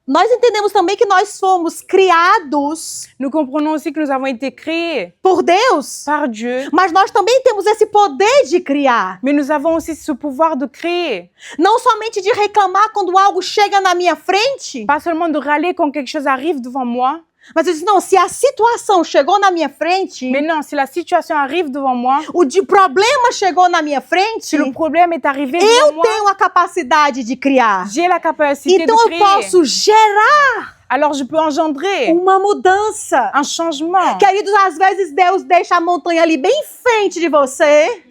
Nós entendemos também que nós fomos criados. Nous comprenons aussi que nous avons été créés por Deus. Par Dieu. Mas nós também temos esse poder de criar. Mais nous avons aussi ce pouvoir de créer. Não somente de reclamar quando algo chega na minha frente. Pas seulement de râler quand quelque chose arrive devant moi. Mas eu disse, não, se a situação chegou na minha frente... Mais non, si la situation arrive devant moi... O problema chegou na minha frente... Si le problème est arrivé devant moi... Eu tenho a capacidade de criar. J'ai la capacité então de créer. Então eu posso gerar... Alors je peux engendrer uma mudança. Un changement. Queridos, às vezes Deus deixa a montanha ali bem em frente de você.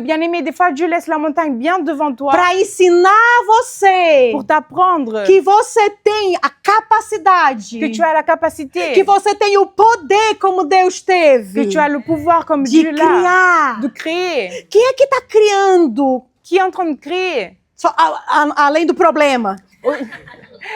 Bien-aimé, des fois Dieu laisse la montagne bien devant toi. Para ensinar você. Pour t'apprendre. Que você tem a capacidade capacidade, que tu as la capacité, que você tem o poder como Deus teve que tu as le pouvoir comme de Dieu l'a, criar. de créer. Quem é que está criando Qui est en train de créer? além do problema?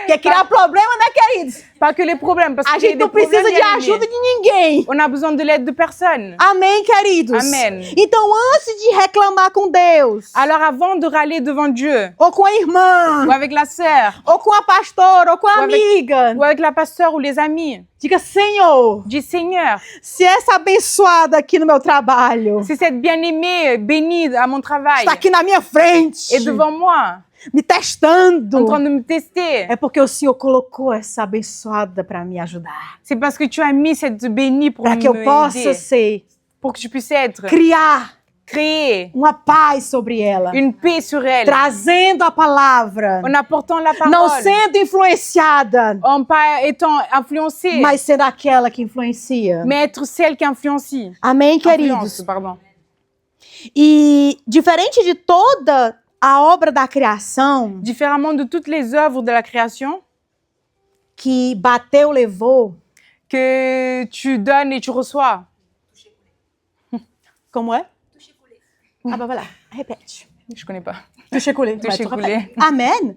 Quer criar problema, né, queridos? Pas que les problèmes, parce A qu'il y a gente des não precisa problèmes de bien ajuda aimés. de ninguém. On a besoin de l'aide de personne. Amém, queridos? Amém. Então, antes de reclamar com Deus, Alors avant de râler devant Dieu, ou com a irmã, ou avec la sœur, ou com a pastora, ou com a Ou avec- amiga, ou avec la pasteur ou les amis, diga, Senhor, dis Seigneur, se essa abençoada aqui no meu trabalho si cette bien-aimée bénie à mon travail está aqui na minha frente, est devant moi, me testando, en train de me tester, é porque o Senhor colocou essa abençoada para me ajudar. c'est parce que tu as mis cette bénie pour Para que eu me possa aider, ser, pour que tu puisses être, criar créer uma paz sobre ela, une paix sur elle, trazendo a palavra, en apportant la não parole, sendo influenciada, en pas étant influencée, mas sendo aquela que influencia. mais être celle qui influencie. Amém, Influence, queridos? pardon. E diferente de toda a obra da criação Différemment de toutes les œuvres de la création, que bateu, levou, que tu donnes et tu reçois. como é? Ah, vai lá, repete. Je connais pas. Touché-coulé. Touché-coulé. Amém?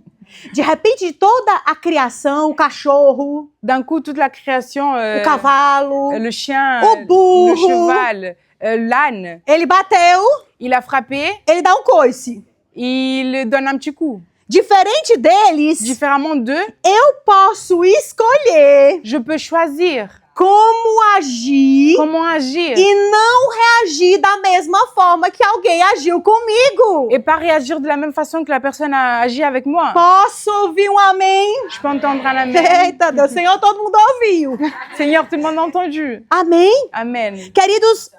De repente, de toda a criação, o cachorro, D'un coup, toute la création, o cavalo, le chien, o burro. le cheval, l'âne, ele bateu, il a frappé, ele dá um coice. il donne un petit coup. Diferente deles, Différemment d'eux, eu posso escolher je peux choisir como agir comment agir e não reagir da mesma forma que alguém agiu comigo. et pas réagir de la même façon que la personne a agi avec moi. Posso ouvir um amém? Je peux entendre un amen. Eita Deus, Senhor, todo mundo ouviu. Seigneur, tout le monde a entendu. Amém? Amen. Queridos,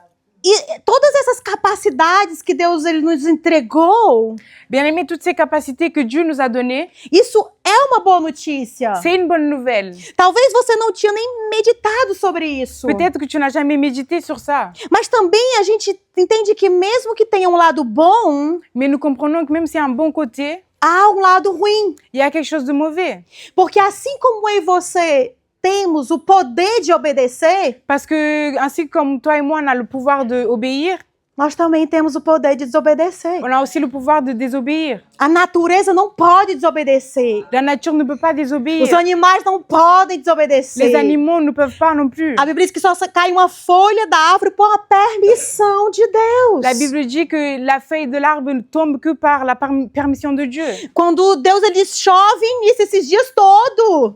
e todas essas capacidades que Deus ele nos entregou, Bien-aimés, toutes ces capacités que Dieu nous a données, isso é uma boa notícia. c'est une bonne nouvelle. Talvez você não tinha nem meditado sobre isso. Peut-être que tu n'as jamais médité sur ça, Mas também a gente entende que mesmo que tenha um lado bom, mais nous comprenons que même s'il y a un bon côté, há um lado ruim. il y a quelque chose de mauvais. Porque assim como eu e você temos o poder de obedecer, Parce que, ainsi comme toi et moi, on a le pouvoir d'obéir, nós também temos o poder de desobedecer. on a aussi le pouvoir de désobéir. A natureza não pode desobedecer. La nature ne peut pas désobéir. Os animais não podem desobedecer. Les animaux ne peuvent pas non plus. A Bíblia diz que só cai uma folha da árvore por uma permissão de Deus. La Bible dit que la feuille de l'arbre ne tombe que par la permission de Dieu. Quando Deus ele diz, chove nisso esses dias todos.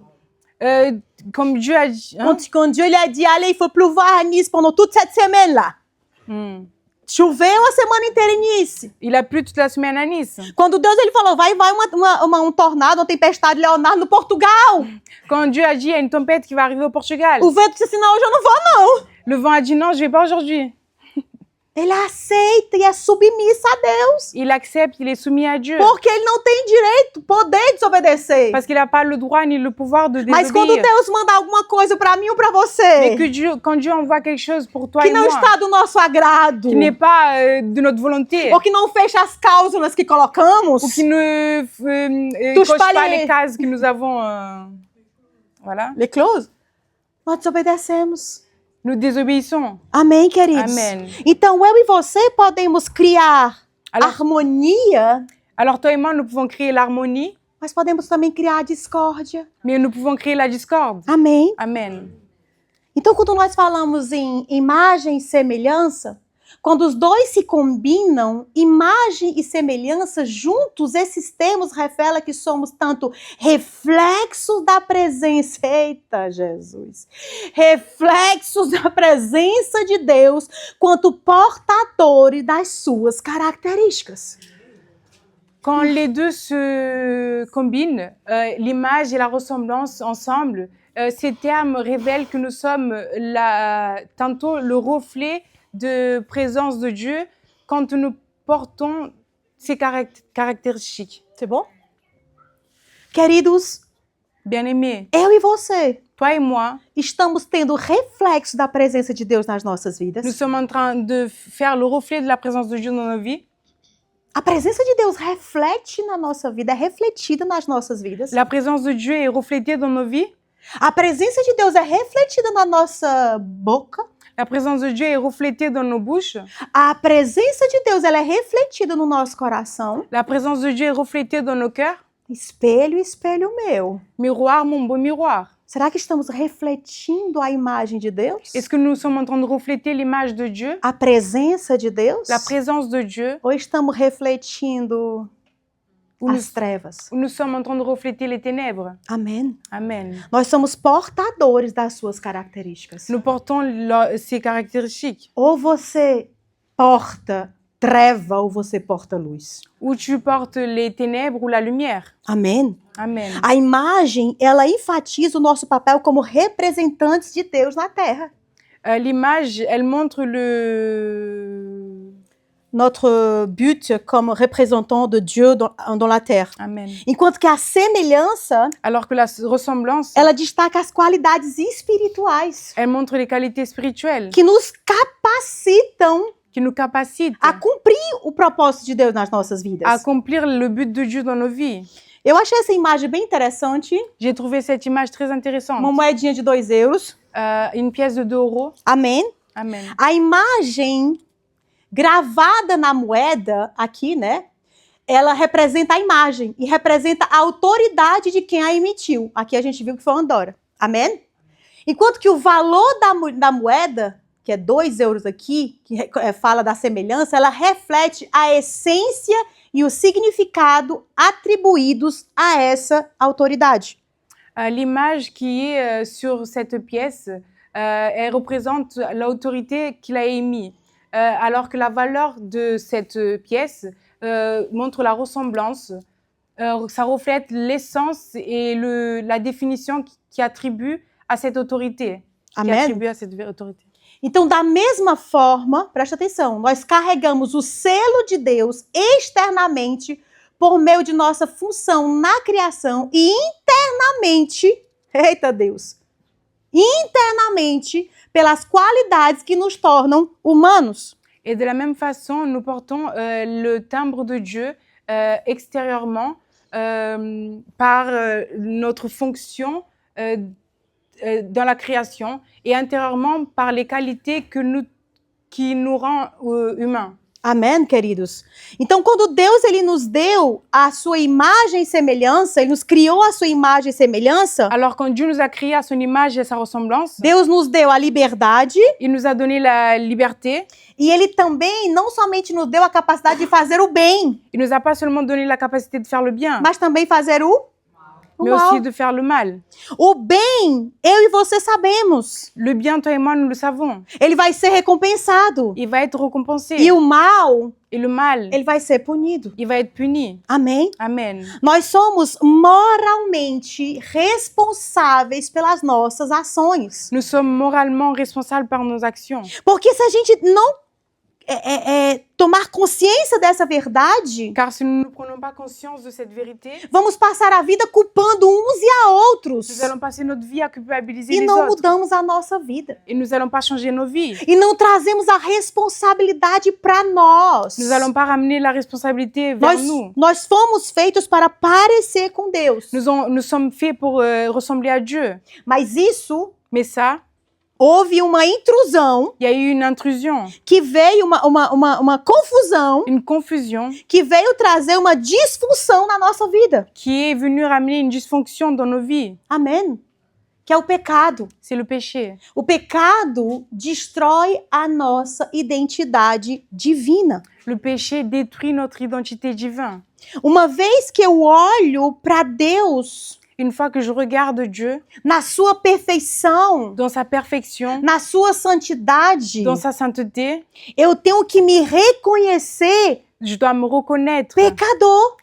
Comme Dieu a dit. Hein? Quando Dieu ele a dit, allez, il faut pleuvoir nisso pendant toute cette semaine là. Choveu a semana inteira nisso. Il a plu toute la semaine à Nice. Quando Deus ele falou, vai um tornado, uma tempestade Leonardo no Portugal. Quand Dieu a dit, il y a une tempête qui va arriver au Portugal. O vento disse assim, não, hoje eu não vou não. Le vent a dit non, je vais pas aujourd'hui. Ele aceita e é submissa a Deus. Il accepte, il est soumis à Dieu. Porque ele não tem direito, poder de desobedecer. Parce qu'il n'a pas le droit ni le pouvoir de Mas quando désobéir. Deus manda alguma coisa para mim ou para Mais você, que Dieu, quand Dieu envoie quelque chose pour toi que et não moi, está do nosso agrado, qui n'est pas de notre volonté, ou que não fecha as cláusulas que colocamos, ou qui ne Touche coche pas pas les- les cases que nous avons, voilà, les clauses, nós desobedecemos. nous désobéissons. Amém, queridos? Amém. Então, eu e você podemos criar Alors, harmonia, alors toi et moi, nous pouvons créer l'harmonie, mas podemos também criar a discórdia. mais nous pouvons créer la discorde. Amém? Amen. Então, quando nós falamos em imagem e semelhança, quando os dois se combinam, imagem e semelhança juntos, esses termos revelam que somos tanto reflexos da presença, eita Jesus, reflexos da presença de Deus, quanto portadores das suas características. Quand les deux se combinent, l'image et la ressemblance ensemble, ces termes révèlent que nous sommes tantôt le reflet de présence de Dieu quand nous portons ces caractéristiques. C'est bom? Queridos, Bien-aimés, eu e você toi et moi, estamos tendo reflexo da presença de Deus nas nossas vidas. nous sommes en train de faire le reflet de la présence de Dieu dans nos vies. A presença de Deus reflete na nossa vida, é refletida nas nossas vidas. La présence de Dieu est reflétée dans nos vies. A presença de Deus é refletida na nossa boca. La présence de Dieu est reflétée dans nos bouches. A presença de Deus ela é refletida no nosso coração. La présence de Dieu est reflétée dans nos cœurs. Espelho, espelho meu. Miroir, mon beau miroir. Será que estamos refletindo a imagem de Deus? Est-ce que nous sommes en train de refléter l'image de Dieu, A presença de Deus? la présence de Dieu, Ou estamos refletindo ou nous, as trevas? ou nous sommes en train de refléter les ténèbres? Amém. Amen. Nós somos portadores das suas características. Nous portons ces caractéristiques. Ou você porta treva ou você porta luz. Ou tu portes les ténèbres ou la lumière. Amém. Amen. A imagem, ela enfatiza o nosso papel como representantes de Deus na Terra. L'image, elle montre Notre but comme représentant de Dieu dans la Terre. Amen. Enquanto que a semelhança, Alors que la ressemblance, ela destaca as qualidades espirituais elle montre les qualités spirituelles que nos capacitam qui nous capacitent a cumprir o propósito de Deus nas nossas vidas. à accomplir le but de Dieu dans nos vies. Eu achei essa imagem bem interessante. J'ai trouvé cette image très intéressante. Uma moedinha de 2 euros. Une pièce de 2 euros. Amém. Amen. A imagem gravada na moeda aqui, né? Ela representa a imagem e representa a autoridade de quem a emitiu. Aqui a gente viu que foi Andorra. Amém? Enquanto que o valor da moeda, que é 2 euros aqui, que fala da semelhança, ela reflete a essência e o significado atribuídos a essa autoridade. L'image qui est sur cette pièce, elle représente l'autorité qu'il a émise, alors que la valeur de cette pièce montre la ressemblance. Ça reflète l'essence et la définition qui attribue à cette autorité. Amém? Qui attribue à cette autorité. Então, da mesma forma, presta atenção, nós carregamos o selo de Deus externamente por meio de nossa função na criação e internamente, eita Deus, internamente pelas qualidades que nos tornam humanos. Et de la même façon, nous portons le timbre de Dieu extérieurement par notre fonction dans la création et intérieurement par les qualités qui nous rend humains. Amém, queridos? Então, quando Deus ele nos deu a sua imagem e semelhança, ele nos criou a sua imagem e semelhança, Alors quand Dieu nous a créés à son image et à sa ressemblance, Deus nos deu a liberdade il nous a donné la liberté. e ele também não somente nos deu a capacidade de fazer o bem, Il nous a pas seulement donné la capacité de faire le bien, mas também fazer o mais mal. aussi de faire le mal. O bem, eu e você sabemos, Le bien, toi et moi, nous le savons. ele vai ser recompensado. Il va être récompensé. E o mal, Et le mal, ele vai ser punido. il va être puni. Amém? Amen. Nós somos moralmente responsáveis pelas nossas ações. Nous sommes moralement responsables par nos actions. Porque se a gente não tomar consciência dessa verdade, Car si nous ne prenons pas conscience de cette vérité, vamos passar a vida culpando uns e a outros. nous allons passer notre vie à culpabiliser E les não autres. mudamos a nossa vida. Et nous n'allons pas changer nos vies. E não trazemos a responsabilidade para nós. Nous n'allons pas ramener la responsabilité vers nous. Nós fomos feitos para parecer com Deus. Nous sommes faits pour ressembler à Dieu. Mas isso, Mais ça, houve uma intrusão il y a eu une intrusion, que veio, uma confusão une confusion que veio trazer uma disfunção na nossa vida. qui est venue ramener une dysfonction dans nos vies. Amém? Que é o pecado. C'est le péché. O pecado destrói a nossa identidade divina. Le péché détruit notre identité divine. Uma vez que eu olho para Deus Une fois que je regarde Dieu na sua perfeição, dans sa perfection, na sua santidade, dans sa sainteté, eu tenho que me reconhecer je dois me reconnaître pecador.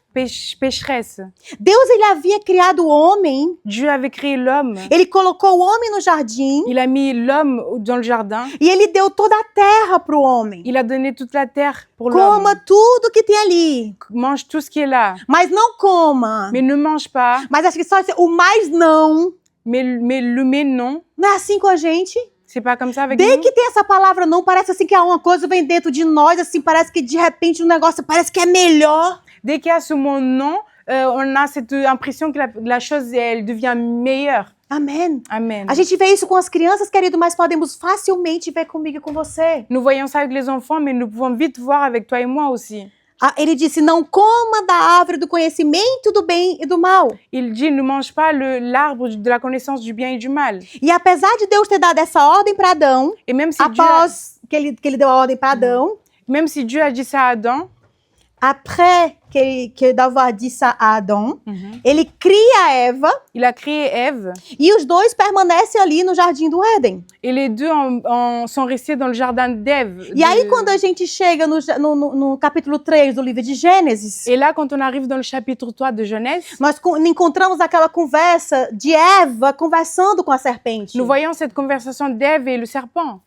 pécheresse. Deus ele havia criado o homem, Dieu avait créé l'homme. ele colocou o homem no jardim Il a mis l'homme dans le jardin. e ele deu toda a terra para o homem. Il a donné toute la terre pour l'homme. Coma tudo que tem ali, Mange tout ce qui est là. mas não coma. Mais ne mange pas. Mas acho que só o mais não. Mais non. Não é assim com a gente? C'est pas comme ça avec Desde nous. que tem essa palavra não, parece assim que uma coisa vem dentro de nós, assim, parece que de repente um negócio parece que é melhor. Dès qu'il y a ce mot non, on a cette impression que la chose, elle devient meilleure. Amém. Amen. A gente vê isso com as crianças, querido, mas podemos facilmente ver comigo e com você. Nous voyons ça avec les enfants, mais nous pouvons vite voir avec toi et moi aussi. Ele disse, não coma da árvore do conhecimento do bem e do mal. Il dit, ne mange pas l'arbre de la connaissance du bien et du mal. E apesar de Deus ter dado essa ordem para Adão, Et même si, após que ele deu a ordem para Adão, Dieu a dit ça à Adam, après que d'avoir dit ça a Adão, ele cria Eva il a créé Ève, e os dois permanecem ali no jardim do Éden. et les deux sont restés dans le jardin d'Ève. E aí quando a gente chega no capítulo 3 do livro de Gênesis, Et là, quand on arrive dans le chapitre 3 de Genèse, nós encontramos aquela conversa de Eva conversando com a serpente. nous voyons cette conversation d'Ève et le serpent.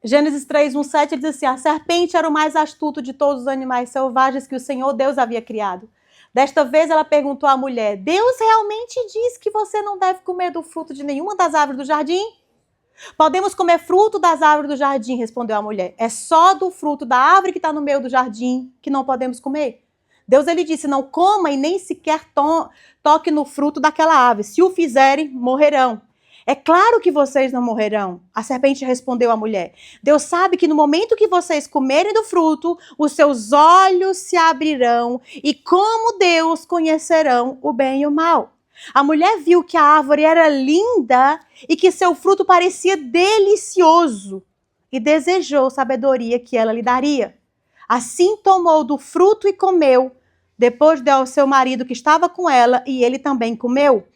Gênesis 3, 1, 7 diz assim, a serpente era o mais astuto de todos os animais selvagens que o Senhor Deus havia criado. Desta vez ela perguntou à mulher, Deus realmente diz que você não deve comer do fruto de nenhuma das árvores do jardim? Podemos comer fruto das árvores do jardim, respondeu a mulher. É só do fruto da árvore que está no meio do jardim que não podemos comer. Deus ele disse, não coma e nem sequer toque no fruto daquela árvore. Se o fizerem, morrerão. É claro que vocês não morrerão. A serpente respondeu à mulher. Deus sabe que no momento que vocês comerem do fruto, os seus olhos se abrirão e como Deus conhecerão o bem e o mal. A mulher viu que a árvore era linda e que seu fruto parecia delicioso e desejou sabedoria que ela lhe daria. Assim tomou do fruto e comeu. Depois deu ao seu marido que estava com ela e ele também comeu.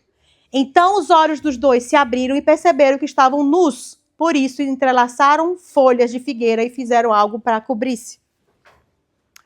Então os olhos dos dois se abriram e perceberam que estavam nus. Por isso entrelaçaram folhas de figueira e fizeram algo para cobrir-se.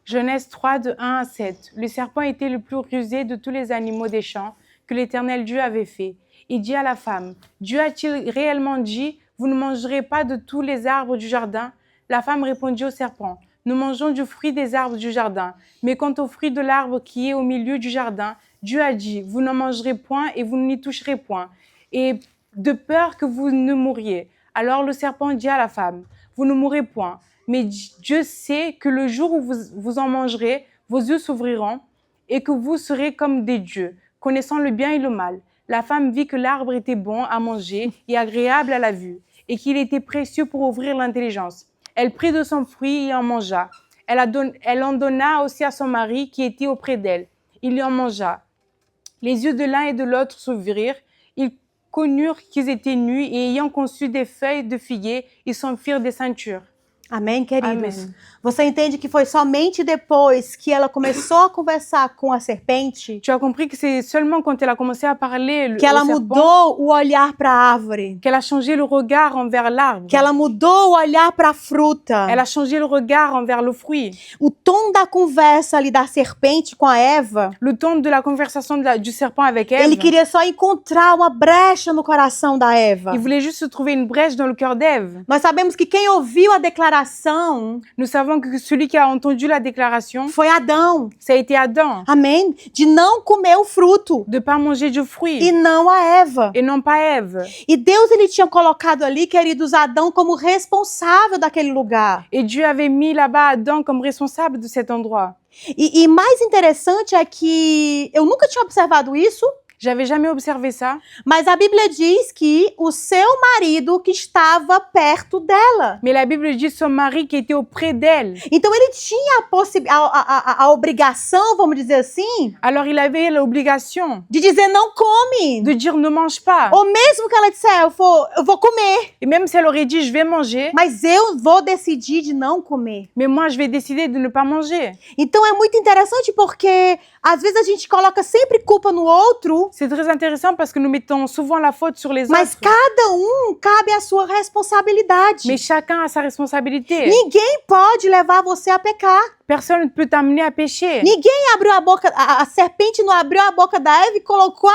Genèse 3, de 1 à 7. Le serpent était le plus rusé de tous les animaux des champs que l'Éternel Dieu avait fait. Il dit à la femme, Dieu a-t-il réellement dit, vous ne mangerez pas de tous les arbres du jardin? La femme répondit au serpent, nous mangeons du fruit des arbres du jardin. Mais quant au fruit de l'arbre qui est au milieu du jardin, Dieu a dit, vous n'en mangerez point et vous n'y toucherez point, et de peur que vous ne mouriez. Alors le serpent dit à la femme, vous ne mourrez point, mais Dieu sait que le jour où vous en mangerez, vos yeux s'ouvriront et que vous serez comme des dieux, connaissant le bien et le mal. La femme vit que l'arbre était bon à manger et agréable à la vue, et qu'il était précieux pour ouvrir l'intelligence. Elle prit de son fruit et en mangea. Elle en donna aussi à son mari qui était auprès d'elle. Il y en mangea. Les yeux de l'un et de l'autre s'ouvrirent. Ils connurent qu'ils étaient nus et ayant conçu des feuilles de figuier, ils s'en firent des ceintures. Amém, queridos? Amém. Você entende que foi somente depois que ela começou a conversar com a serpente Tu as compris que c'est seulement quand elle a commencé à parler que ela au serpent mudou o olhar para a árvore, qu'elle a changé le regard envers l'arbre. que ela mudou o olhar para a fruta. Elle a changé le regard envers le fruit. O tom da conversa ali da serpente com a Eva, Le ton de la conversation du serpent avec Ève, ele queria só encontrar uma brecha no coração da Eva. il voulait juste se trouver une brèche dans le cœur d'Ève. Nós sabemos que quem ouviu a declaração Nous savons que celui qui a entendu la déclaration, foi Adão. ça a été Adam, Amém? De não comer o fruto de ne pas manger du e fruit não a Eva. et non pas Ève. E Deus ele tinha colocado ali, queridos, Adão como responsável daquele lugar. Et Dieu avait mis là-bas Adam comme responsable de cet endroit. E mais interessante é que eu nunca tinha observado isso, J'avais jamais observé ça, mas a Bíblia diz que o seu marido que estava perto dela. mais la Bible dit son mari qui était auprès d'elle. Então ele tinha a obrigação, vamos dizer assim, Alors il avait l'obligation de dizer não come. de dire ne mange pas. Ou mesmo que ela disser, eu vou comer, Et même si elle aurait dit je vais manger, mas eu vou decidir de não comer. mais moi je vais décider de ne pas manger. Então é muito interessante porque às vezes a gente coloca sempre culpa no outro, C'est très intéressant parce que nous mettons souvent la faute sur les mas autres. cada cabe a sua responsabilidade. Mais chacun a sa responsabilité. Ninguém pode levar você a pecar. Personne ne peut t'amener à pécher. Ninguém abriu a boca, a serpente não abriu a boca da Eva e colocou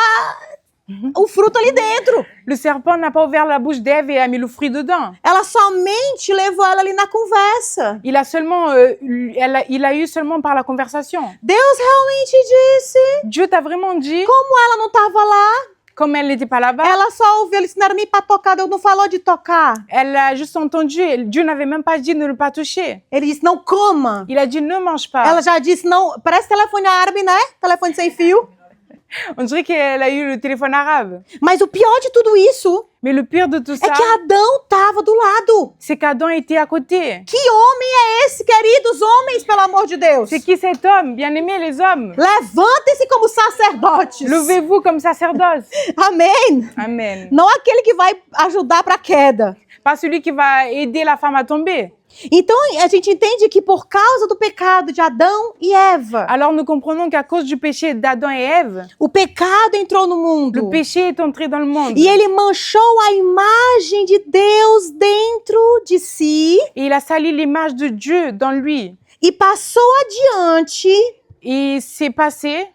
o fruto ali dentro. Le serpent n'a pas ouvert la bouche d'Ève et a mis le fruit dedans. Ela somente levou ela ali na conversa. Il a seulement, il a eu seulement par la conversation. Deus realmente disse. Dieu t'a vraiment dit, Como ela não estava lá, comme elle n'était pas là-bas, ela só ouviu, ele disse, não era nem para tocar, Deus não falou de tocar. elle a juste entendu. Dieu n'avait même pas dit de ne pas toucher. Ele disse, não coma. Il a dit ne mange pas. Ela já disse, não, parece telefone árabe, né? Telefone sem fio. On dirait qu'elle a eu le téléphone arabe. Mas o pior de tudo isso Mais le pire de tout é ça, que Adão estava do lado. c'est qu'Adam était à côté. Que homem é esse, queridos homens, pelo amor de Deus? C'est qui cet homme? Bien aimé, les hommes. Levantem-se como sacerdotes. Levez-vous comme sacerdoce. Amém. Amen. Não aquele que vai ajudar para a queda. Pas celui qui va aider la femme à tomber. Então a gente entende que por causa do pecado de Adão e Eva, Alors nous comprenons qu'à cause du péché d'Adam et Ève, o pecado entrou no le mundo. péché est entré dans le monde. E ele manchou a imagem de Deus dentro de si Et il a sali l'image de Dieu dans lui. e passou adiante, Et c'est passé.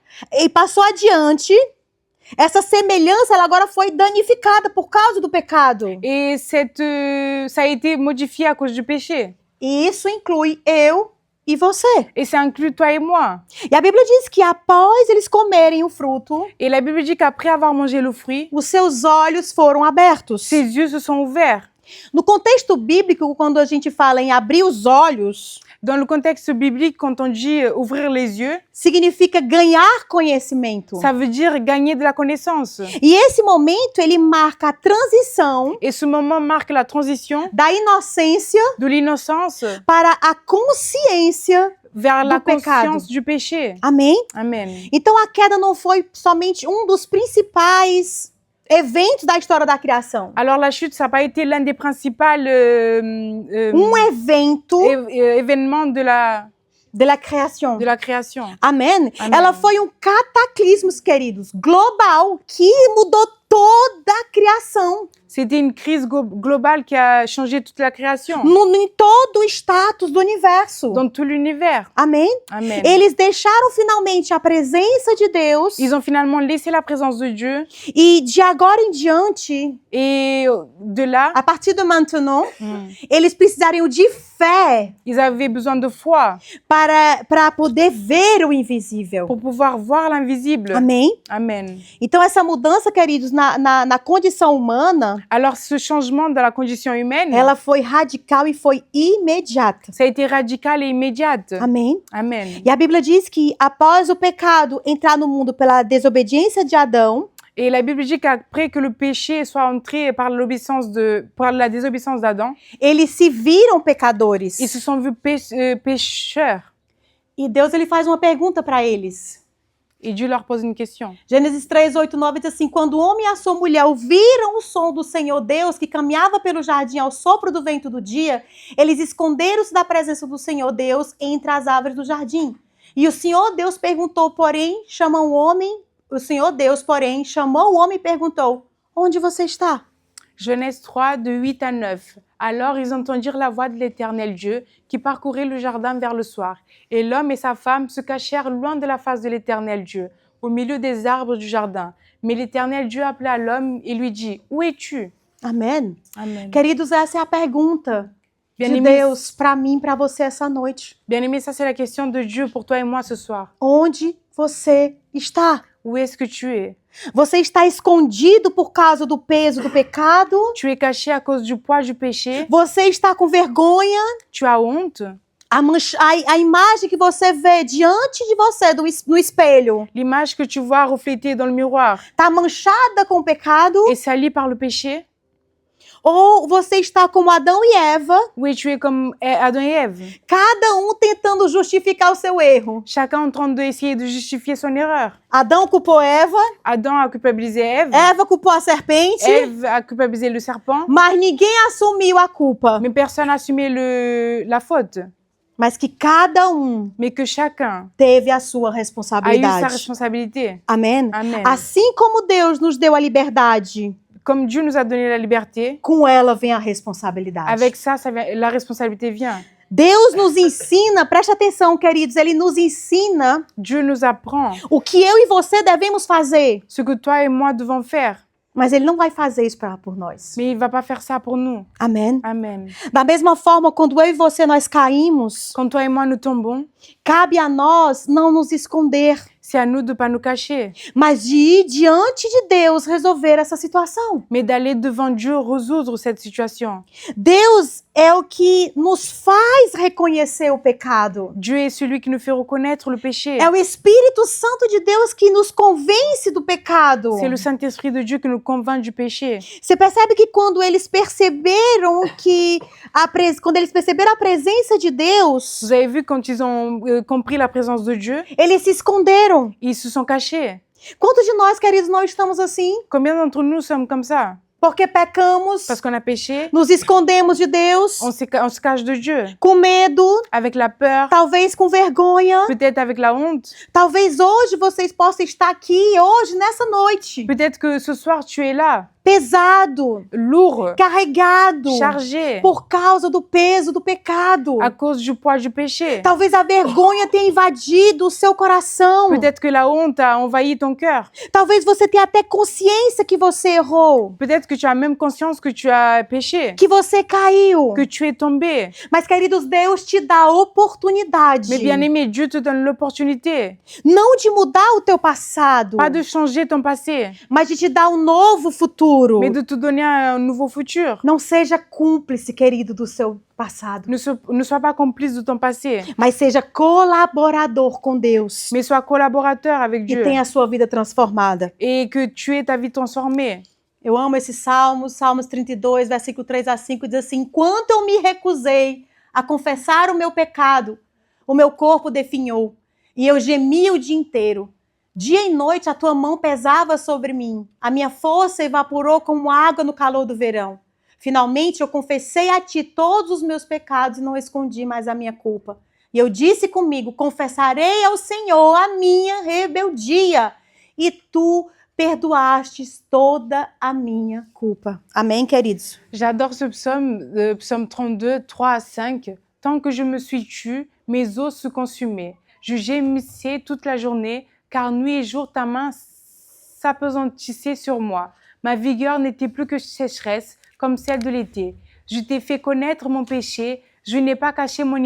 essa semelhança ela agora foi danificada por causa do pecado. Et ça a été modifié à cause du péché. E isso inclui eu e você. Et ça inclut toi et moi. E a Bíblia diz que após eles comerem o fruto, Et la Bible dit qu'après avoir mangé le fruit, os seus olhos foram abertos. ses yeux se sont ouverts. No contexto bíblico, quando a gente fala em abrir os olhos, Dans le contexte biblique, quand on dit ouvrir les yeux, significa ganhar conhecimento. ça veut dire gagner de la connaissance. E esse momento, ele marca a transição Et ce moment marque la transition da inocência de l'innocence para a consciência vers la do pecado. conscience du péché. Amém? Amen. Então a queda não foi somente um dos principais eventos da história da criação. Alors la chute, ça n'a pas été l'un des principaux Evento événements de la criação. création. Amém? Amém. Ela foi um cataclismo, queridos, global, que mudou toda a criação. C'était une crise globale qui a changé toute la création, Em todo o status do universo. dans tout l'univers. Amém? Amen. Eles deixaram finalmente a presença de Deus Ils ont finalement laissé la présence de Dieu e de agora em diante, et de là, a partir de maintenant, eles precisariam de fé ils avaient besoin de foi para poder ver o invisível. pour pouvoir voir l'invisible. Amém? Amen. Então essa mudança, queridos, na condição humana, Alors ce changement dans la condition humaine, ela foi radical e foi imediata. ça a été radical et immédiate. Amém? Amen. E a Bíblia diz que após o pecado entrar no mundo pela desobediência de Adão, Et la Bible dit qu'après que le péché soit entré par la désobéissance d'Adam, eles se viram pecadores. ils se sont vus pécheurs. E Deus ele faz uma pergunta para eles. Et Dieu leur pose une question. Gênesis 3, 8, 9 diz assim: quando o homem e a sua mulher ouviram o som do Senhor Deus, que caminhava pelo jardim ao sopro do vento do dia, eles esconderam-se da presença do Senhor Deus entre as árvores do jardim. E o Senhor Deus perguntou, porém, o Senhor Deus, porém, chamou o homem e perguntou: onde você está? Genèse 3, de 8 à 9. Alors ils entendirent la voix de l'Éternel Dieu qui parcourait le jardin vers le soir. Et l'homme et sa femme se cachèrent loin de la face de l'Éternel Dieu, au milieu des arbres du jardin. Mais l'Éternel Dieu appela l'homme et lui dit: Où es-tu? Amém. Amen. Queridos, essa é a pergunta de Bien-aimés, Deus para mim, para você essa noite. bien-aimé, ça c'est la question de Dieu pour toi et moi ce soir. Onde você está? Où est-ce que tu es? Você está escondido por causa do peso do pecado? Tu es caché à cause du poids du péché? Você está com vergonha? Tu as honte? A imagem que você vê diante de você no espelho L'image que tu vois reflétée dans le miroir está manchada com o pecado? est salie par le péché? Ou você está como Adão e Eva, Oui, tu es comme Adam et Ève, cada um tentando justificar o seu erro? chacun en train d'essayer de justifier son erreur. Adão culpou Eva, Adam a culpabilisé Ève, Eva culpou a serpente, Ève a culpabilisé le serpent, mas ninguém assumiu a culpa. mais personne n'a assumé la faute. Mas que cada um Mais que chacun teve a sua a eu sa responsabilidade. responsabilité. Amém? Amen. Assim como Deus nos deu a liberdade, Comme Dieu nous a donné la liberté, com ela vem a responsabilidade. avec ça, la responsabilité vient. Deus nos ensina, preste atenção, queridos, Ele nos ensina Dieu nous apprend o que eu e você devemos fazer, ce que toi et moi devons faire, mas Ele não vai fazer isso por nós. mais il ne va pas faire ça pour nous. Amém? Amen. Da mesma forma, quando eu e você nós caímos, Quand toi et moi nous tombons, cabe a nós não nos esconder. C'est à nous de ne pas nous cacher, mas de ir diante de Deus resolver essa situação. mais d'aller devant Dieu résoudre cette situation. Deus é o que nos faz reconhecer o pecado. Dieu est celui qui nous fait reconnaître le péché. É o Espírito Santo de Deus que nos convence do pecado. C'est le Saint-Esprit de Dieu qui nous convainc du péché. Você percebe que quando eles perceberam quando eles perceberam a presença de Deus, Vous avez vu quand ils ont compris la présence de Dieu, eles se esconderam. ils se sont cachés. Quantos de nós, queridos, não estamos assim? Combien d'entre nous sommes comme ça? Porque pecamos, Parce qu'on a péché, nos escondemos de Deus, on se cache de Dieu. com medo, Avec la peur, talvez com vergonha. peut-être avec la honte. Talvez hoje vocês possam estar aqui, hoje, nessa noite, Peut-être que ce soir tu es là, pesado, lourd, carregado, chargé, por causa do peso do pecado. à cause du poids du péché. Talvez a vergonha tenha invadido o seu coração. Peut-être que la honte a envahi ton cœur. Talvez você tenha até consciência que você errou, Peut-être que tu as même conscience que tu as péché, que você caiu. que tu es tombé. Mas, queridos, Deus te dá a oportunidade, Mais bien aimé, Dieu te donne l'opportunité, não de mudar o teu passado, pas de changer ton passé, mas de te dar um novo futuro. mais de te donner un nouveau futur. Não seja cúmplice, querido, do seu passado, Ne sois pas complice de ton passé, mas seja colaborador com Deus mais sois collaborateur avec e Dieu tenha a sua vida transformada. et que tu aies ta vie transformée. Eu amo esse Salmos 32, versículo 3 a 5, diz assim: enquanto eu me recusei a confessar o meu pecado, o meu corpo definhou, e eu gemia o dia inteiro. Dia e noite a tua mão pesava sobre mim, a minha força evaporou como água no calor do verão. Finalmente eu confessei a ti todos os meus pecados e não escondi mais a minha culpa. E eu disse comigo: confessarei ao Senhor a minha rebeldia, e tu perdoastes toda a minha culpa. Amém, queridos? J'adore ce psaume, psaume 32, 3 à 5. Tant que je me suis tue, mes os se consumaient. Je gémissais toute la journée, car nuit et jour ta main s'appesantissait sur moi. Ma vigueur n'était plus que sécheresse, comme celle de l'été. Je t'ai fait connaître mon péché, je n'ai pas caché mon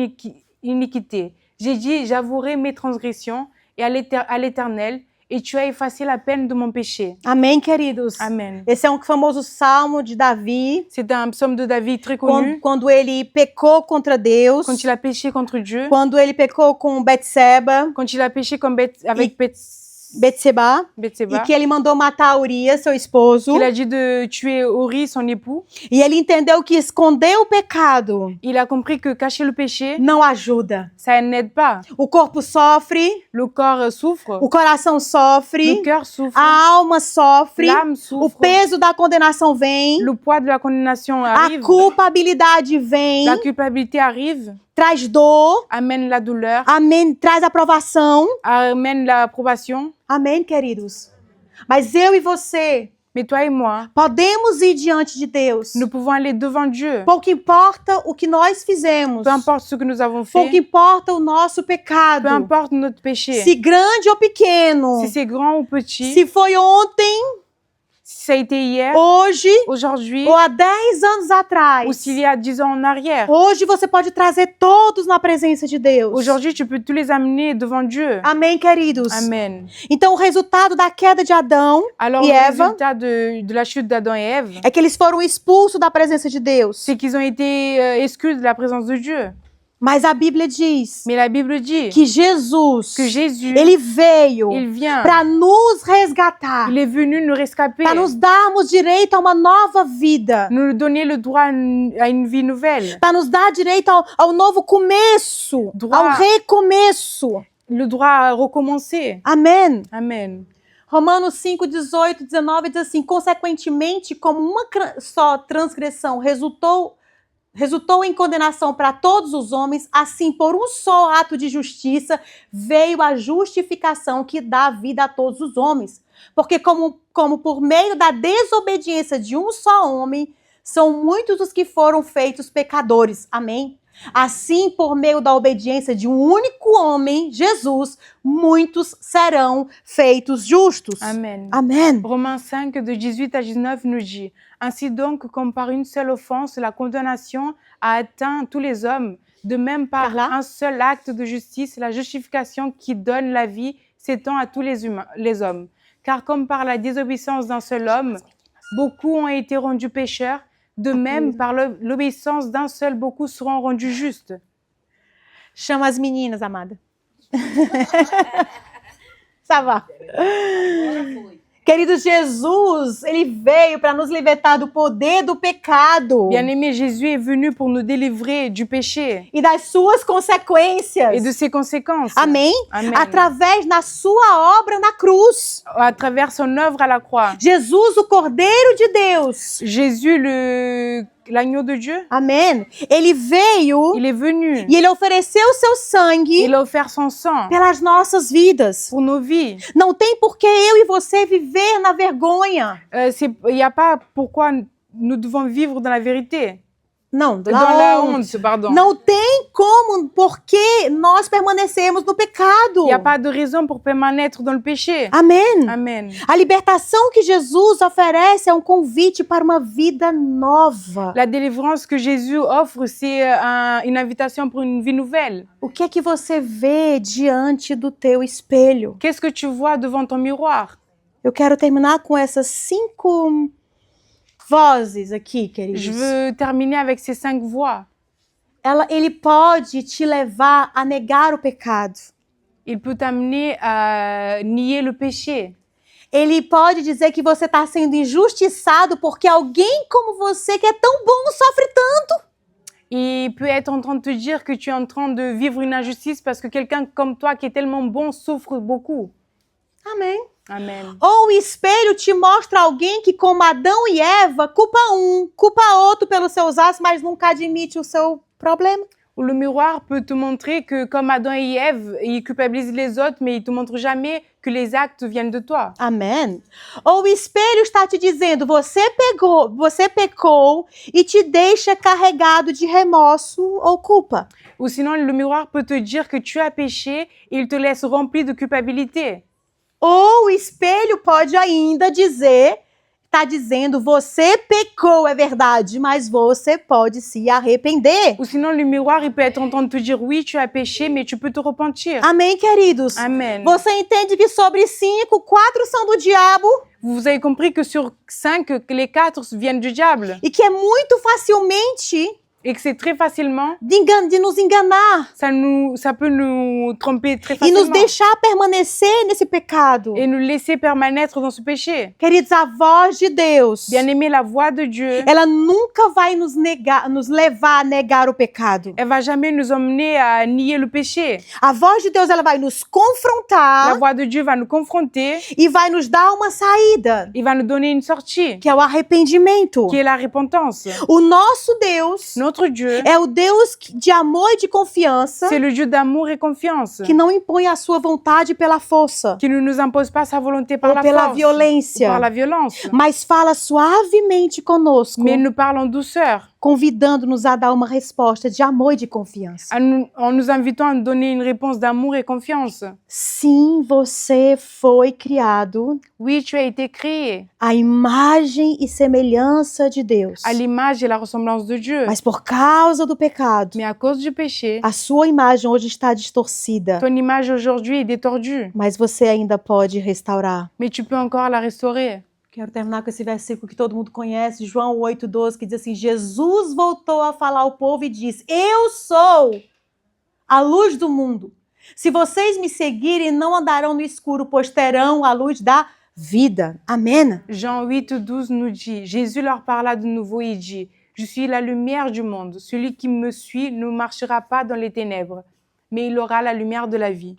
iniquité. J'ai dit, j'avouerai mes transgressions et à l'Éternel, et tu as effacé la peine de mon péché. Amém, queridos? Amen. Esse é um famoso salmo de Davi, C'est un psaume de David très connu. quando ele pecou contra Deus, Quand il a péché contre Dieu, quando ele pecou com Betseba, quand il a péché avec Betseba, e Bethseba, que ele mandou matar Urias, seu esposo, il a dit de tuer Uri, son époux. e ele entendeu que esconder o pecado Il a compris que cacher le péché, não ajuda. ça n'aide pas. O corpo sofre, Le corps souffre, o coração sofre, le cœur souffre, a alma sofre, l'âme o souffre, peso da condenação vem, le poids de la condamnation a arrive, culpabilidade vem, la culpabilité arrive, traz dor, amène la douleur, amém, traz aprovação. amène l'approbation. Amém, queridos? Mas eu e você Mais toi et moi, podemos ir diante de Deus. nous pouvons aller devant Dieu. Pouco importa o que nós fizemos. Peu importe ce que nous avons Pouco fait, importa o nosso pecado. peu importe notre péché, Se grande ou pequeno. si c'est grand ou petit, Se foi ontem, si ça a été hier, hoje aujourd'hui, ou há 10 anos atrás. ou s'il y a 10 ans en arrière. Hoje você pode trazer todos na presença de Deus. Aujourd'hui, tu peux tous les amener devant Dieu. Amém, queridos? Amen. Então, o resultado da queda de Adão Alors, e le Eva résultat de la chute d'Adam et Ève, é que eles foram expulsos da presença de Deus. c'est qu'ils ont été exclus de la présence de Dieu. Mas a Bíblia diz Mais la Bible dit que Jesus, que Jésus, ele veio il vient, para nos resgatar, il est venu nous rescaper, para nos darmos direito a uma nova vida, nous donner le droit à une vie nouvelle, para nos dar direito ao novo começo, Droit. ao recomeço. le droit à recommencer. Amém. Amen. Romanos 5, 18, 19 diz assim: consequentemente, como uma só transgressão resultou em condenação para todos os homens, assim, por um só ato de justiça, veio a justificação que dá vida a todos os homens. Porque como por meio da desobediência de um só homem, são muitos os que foram feitos pecadores. Amém? Assim, por meio da obediência de um único homem, Jesus, muitos serão feitos justos. Amen. Amém. Romains 5, de 18 à 19 nous dit: Ainsi donc, comme par une seule offense, la condamnation a atteint tous les hommes, de même par Carla? un seul acte de justice, la justification qui donne la vie s'étend à tous les hommes. Car comme par la désobéissance d'un seul homme, beaucoup ont été rendus pécheurs, de même, par l'obéissance d'un seul, beaucoup seront rendus justes. Chama as meninas, amada. Ça va. Querido, Jesus, ele veio para nos libertar do poder do pecado Bien-aimé, Jésus est venu pour nous délivrer du péché e das suas consequências. et de ses conséquences. Amém? Amen. Através da sua obra na cruz. À travers son œuvre à la croix. Jesus, o Cordeiro de Deus. Jésus, l'agneau de Dieu, Amém? Ele veio il est venu. e ele ofereceu o seu sangue Il a offert son sang pelas nossas vidas. pour nos vies. Não tem por que eu e você viver na vergonha. Il n'y a pas pourquoi nous devons vivre dans la vérité. Não, Dans la honte, pardon. Não tem como, porque nós permanecemos no pecado. Il n'y a pas de raison pour permanêtre dans le péché. Amém. Amen. A libertação que Jesus oferece é um convite para uma vida nova. La délivrance que Jésus offre, c'est une invitation pour une vie nouvelle. O que é que você vê diante do teu espelho? Qu'est-ce que tu vois devant ton miroir? Eu quero terminar com essas 5 vozes aqui, queridos. Je veux terminer avec ces 5 voix. Ele pode te levar a negar o pecado. Il peut t'amener à nier le péché. Ele pode dizer que você está sendo injustiçado porque alguém como você, que é tão bom, sofre tanto. Il peut être en train de te dire que tu es en train de vivre une injustice parce que quelqu'un comme toi qui est tellement bon souffre beaucoup. Amém. Amen. Ou o espelho te mostra alguém que, como Adão e Eva, culpa um, culpa outro pelos seus atos, mas nunca admite o seu problema. Ou le miroir peut te montrer que comme Adam et Ève, ils culpabilisent les autres, mais ils te montrent jamais que les actes viennent de toi. Amém. Ou o espelho está te dizendo, você pecou e te deixa carregado de remorso ou culpa. Ou sinon, le miroir peut te dire que tu as péché et il te laisse rempli de culpabilité. Ou o espelho pode ainda dizer, está dizendo, você pecou, é verdade, mas você pode se arrepender. Ou sinon, le miroir, il peut être en train de te dire, oui, tu as péché, mais tu peux te repentir. Amém, queridos? Amen. Você entende que sobre 5, 4 são do diabo Vous avez compris que sur 5, que les 4 viennent du diable. e que é muito facilmente Et que c'est très facilement, de nos enganar ça peut nous tromper très e nos facilement. deixar permanecer nesse pecado. Et nous laisser permanêtre dans ce péché. Queridos, a voz de Deus, Bien-aimé, la voix de Dieu, ela nunca vai nos levar a negar o pecado. elle va jamais nous emmener à nier le péché. A voz de Deus, ela vai nos La confrontar voix de Dieu va nous confronter, e vai nos dar uma saída, il va nous donner une sortie, que é o arrependimento. qui est la repentance. O nosso Deus Notre Dieu, é o Deus de amor e de confiança, c'est le Dieu d'amour et confiance, que não impõe a sua vontade pela força qui ne nous impose pas sa volonté par ou la pela force, ou violência, par la violence, mas fala suavemente conosco, mais nous parle en douceur, convidando-nos a dar uma resposta de amor e de confiança. en nous invitant à nous donner une réponse d'amour et confiance. Sim, você foi criado Oui, tu as été créé à imagem e semelhança de Deus. à l'image et la ressemblance de Dieu, Mas por causa do pecado, mais à cause du péché, a sua imagem hoje está distorcida. ton image aujourd'hui est détordue, Mas você ainda pode restaurar. mais tu peux encore la restaurer. Quero terminar com esse versículo que todo mundo conhece, João 8,12, que diz assim, Jesus voltou a falar ao povo e disse, eu sou a luz do mundo. Se vocês me seguirem, não andarão no escuro, pois terão a luz da vida. Amém? Jean 8,12 nous dit, Jésus leur parla de nouveau et dit, je suis la lumière du monde. Celui qui me suit ne marchera pas dans les ténèbres, mais il aura la lumière de la vie.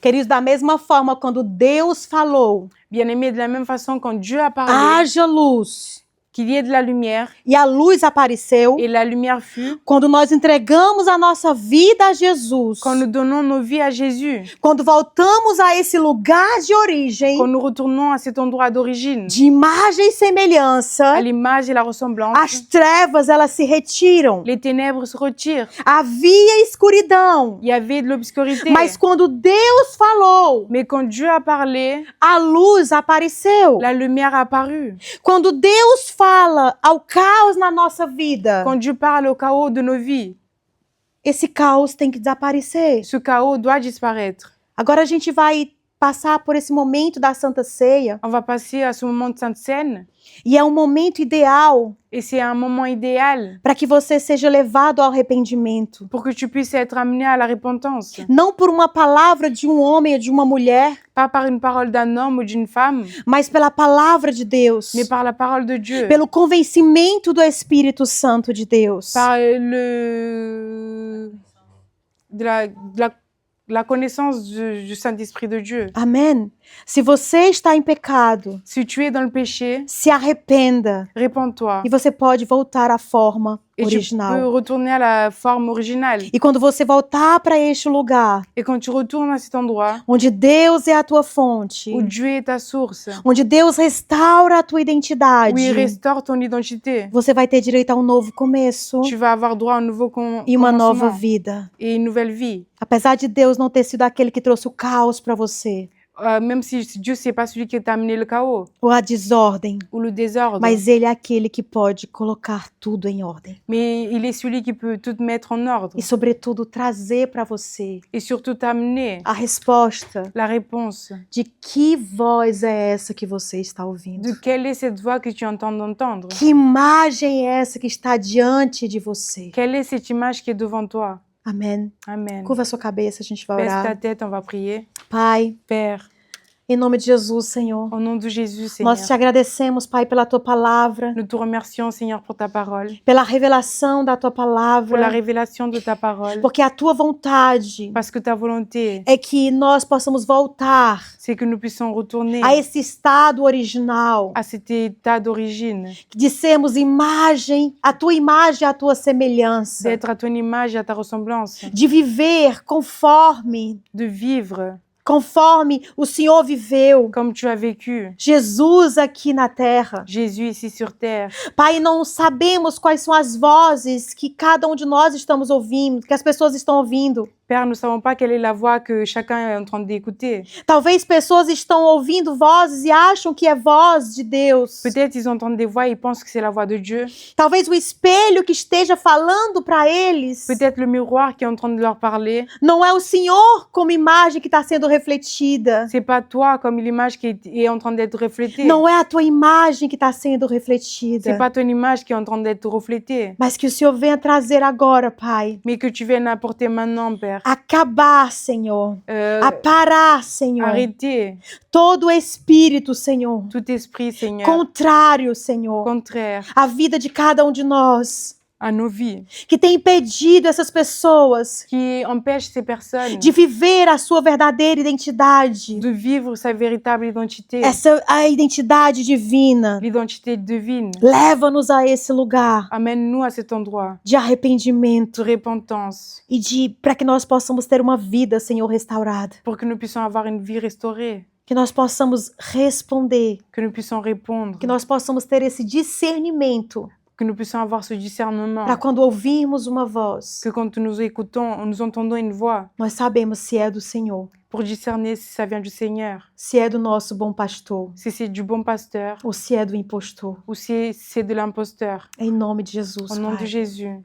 Queridos, da mesma forma, quando Deus falou, Bien-aimés, de la même façon, quand Dieu a parlé, haja luz, qu'il y ait de la lumière, e a luz apareceu, et la lumière fut, quando nós entregamos a nossa vida a Jesus, quand nous donnons nos vies à Jésus, quando voltamos a esse lugar de origem, quand nous retournons à cet endroit d'origine, de imagem e semelhança, à l'image et la ressemblance, as trevas, elas se retiram. les ténèbres se retirent. Havia escuridão. Il y avait de l'obscurité. Mas quando Deus falou, Mais quand Dieu a parlé, a luz apareceu. la lumière a apparu. Quando Deus fala ao caos na nossa vida, Quand Dieu parle au chaos de nos vies, esse caos tem que desaparecer. ce chaos doit disparaître. Agora a gente vai passar por esse momento da Santa Ceia On va passer à ce moment de Sainte Seine e é um momento ideal et c'est un moment idéal para que você seja levado ao arrependimento. pour que tu puisses être amené à la repentance. Não por uma palavra de um homem ou de uma mulher, Pas par une parole d'un homme ou d'une femme, mas pela palavra de Deus, mais par la parole de Dieu. pelo convencimento do Espírito Santo de Deus. Par la connaissance du Saint-Esprit de Dieu. Amém? Se você está em pecado, Si tu es dans le péché, se arrependa répands-toi. e você pode voltar à forma Et tu peux original. retourner à la forme originale. E quando você voltar para este lugar, Et quand tu retournes à cet endroit onde Deus é a tua fonte, où Dieu est ta source, onde Deus restaura a tua où identidade, il restaure ton identité, você vai ter direito a um novo começo tu vas avoir droit à un nouveau e uma nova commencement vida. et une nouvelle vie. Apesar de Deus não ter sido aquele que trouxe o caos para você, Même si Dieu, c'est pas celui qui t'a amené le chaos ou a desordem, ou le désordre, mas Ele é aquele que pode colocar tudo em ordem. mais il est celui qui peut tout mettre en ordre E, sobretudo, trazer para você et surtout t'amener a resposta la réponse de que voz é essa que você está ouvindo. de quelle est cette voix que tu entends d'entendre. Que imagem é essa que está diante de você? Quelle est cette image qui est devant toi? Amém. Amen. Curva a sua cabeça, a gente vai Baisse ta orar. tête, on va prier. Pai, Père, em nome de Jesus, Senhor, au nom de Jésus, Seigneur, nós te agradecemos, Pai, pela tua palavra, nous te remercions, Seigneur, pour ta parole, pela revelação da tua pour la palavra, révélation de ta parole, porque a tua vontade parce que ta volonté, é que nós possamos voltar c'est que nous puissions retourner a esse estado original, à cet état d'origine, de sermos imagem, a tua semelhança, d'être à ton image et à ta ressemblance, de viver conforme de vivre o Senhor viveu. comme tu as vécu, Jesus aqui na terra. Jésus ici sur terre. Pai, não sabemos quais são as vozes que cada um de nós estamos ouvindo, que as pessoas estão ouvindo. Père, nous ne savons pas quelle est la voix que chacun est en train d'écouter. Talvez pessoas estão ouvindo vozes e acham que é voz de Deus. Peut-être ils entendent des voix et ils pensent que c'est la voix de Dieu. Talvez o espelho que esteja falando para eles Peut-être le miroir qui est en train de leur parler. não é o Senhor como imagem que está sendo refletida. C'est pas toi comme l'image qui est en train d'être reflétée. Não é a tua imagem que está sendo C'est refletida. pas ton image qui est en train d'être reflétée. Mas que o Senhor venha trazer agora, Pai. Mais que tu viennes apporter maintenant, Père. Acabar, Senhor. Euh, A parar, Senhor. arrêter Todo espírito, Senhor. tout esprit, Seigneur, Contrário, Senhor. contraire A vida de cada um de nós. à nos vies, Que tem impedido essas pessoas qui empêche ces personnes de viver a sua verdadeira identidade. de vivre sa véritable identité, A identidade divina. l'identité divine. Leva-nos a esse lugar Amène-nous à cet endroit de arrependimento de repentance e para que nós possamos ter uma vida, Senhor, restaurada. pour que nous puissions avoir une vie restaurée, Que nós possamos responder, que nous puissions répondre, que nós possamos ter esse discernimento que nous puissions avoir ce discernement, para quando ouvirmos uma voz, que quand nous écoutons, nous entendons une voix nós sabemos se é do Senhor, pour discerner si ça vient du Seigneur, se é do nosso bom pastor si c'est du bon pasteur ou se é do impostor. ou si c'est de l'imposteur. Em nome de Jesus, Au nom de Pai. Jésus.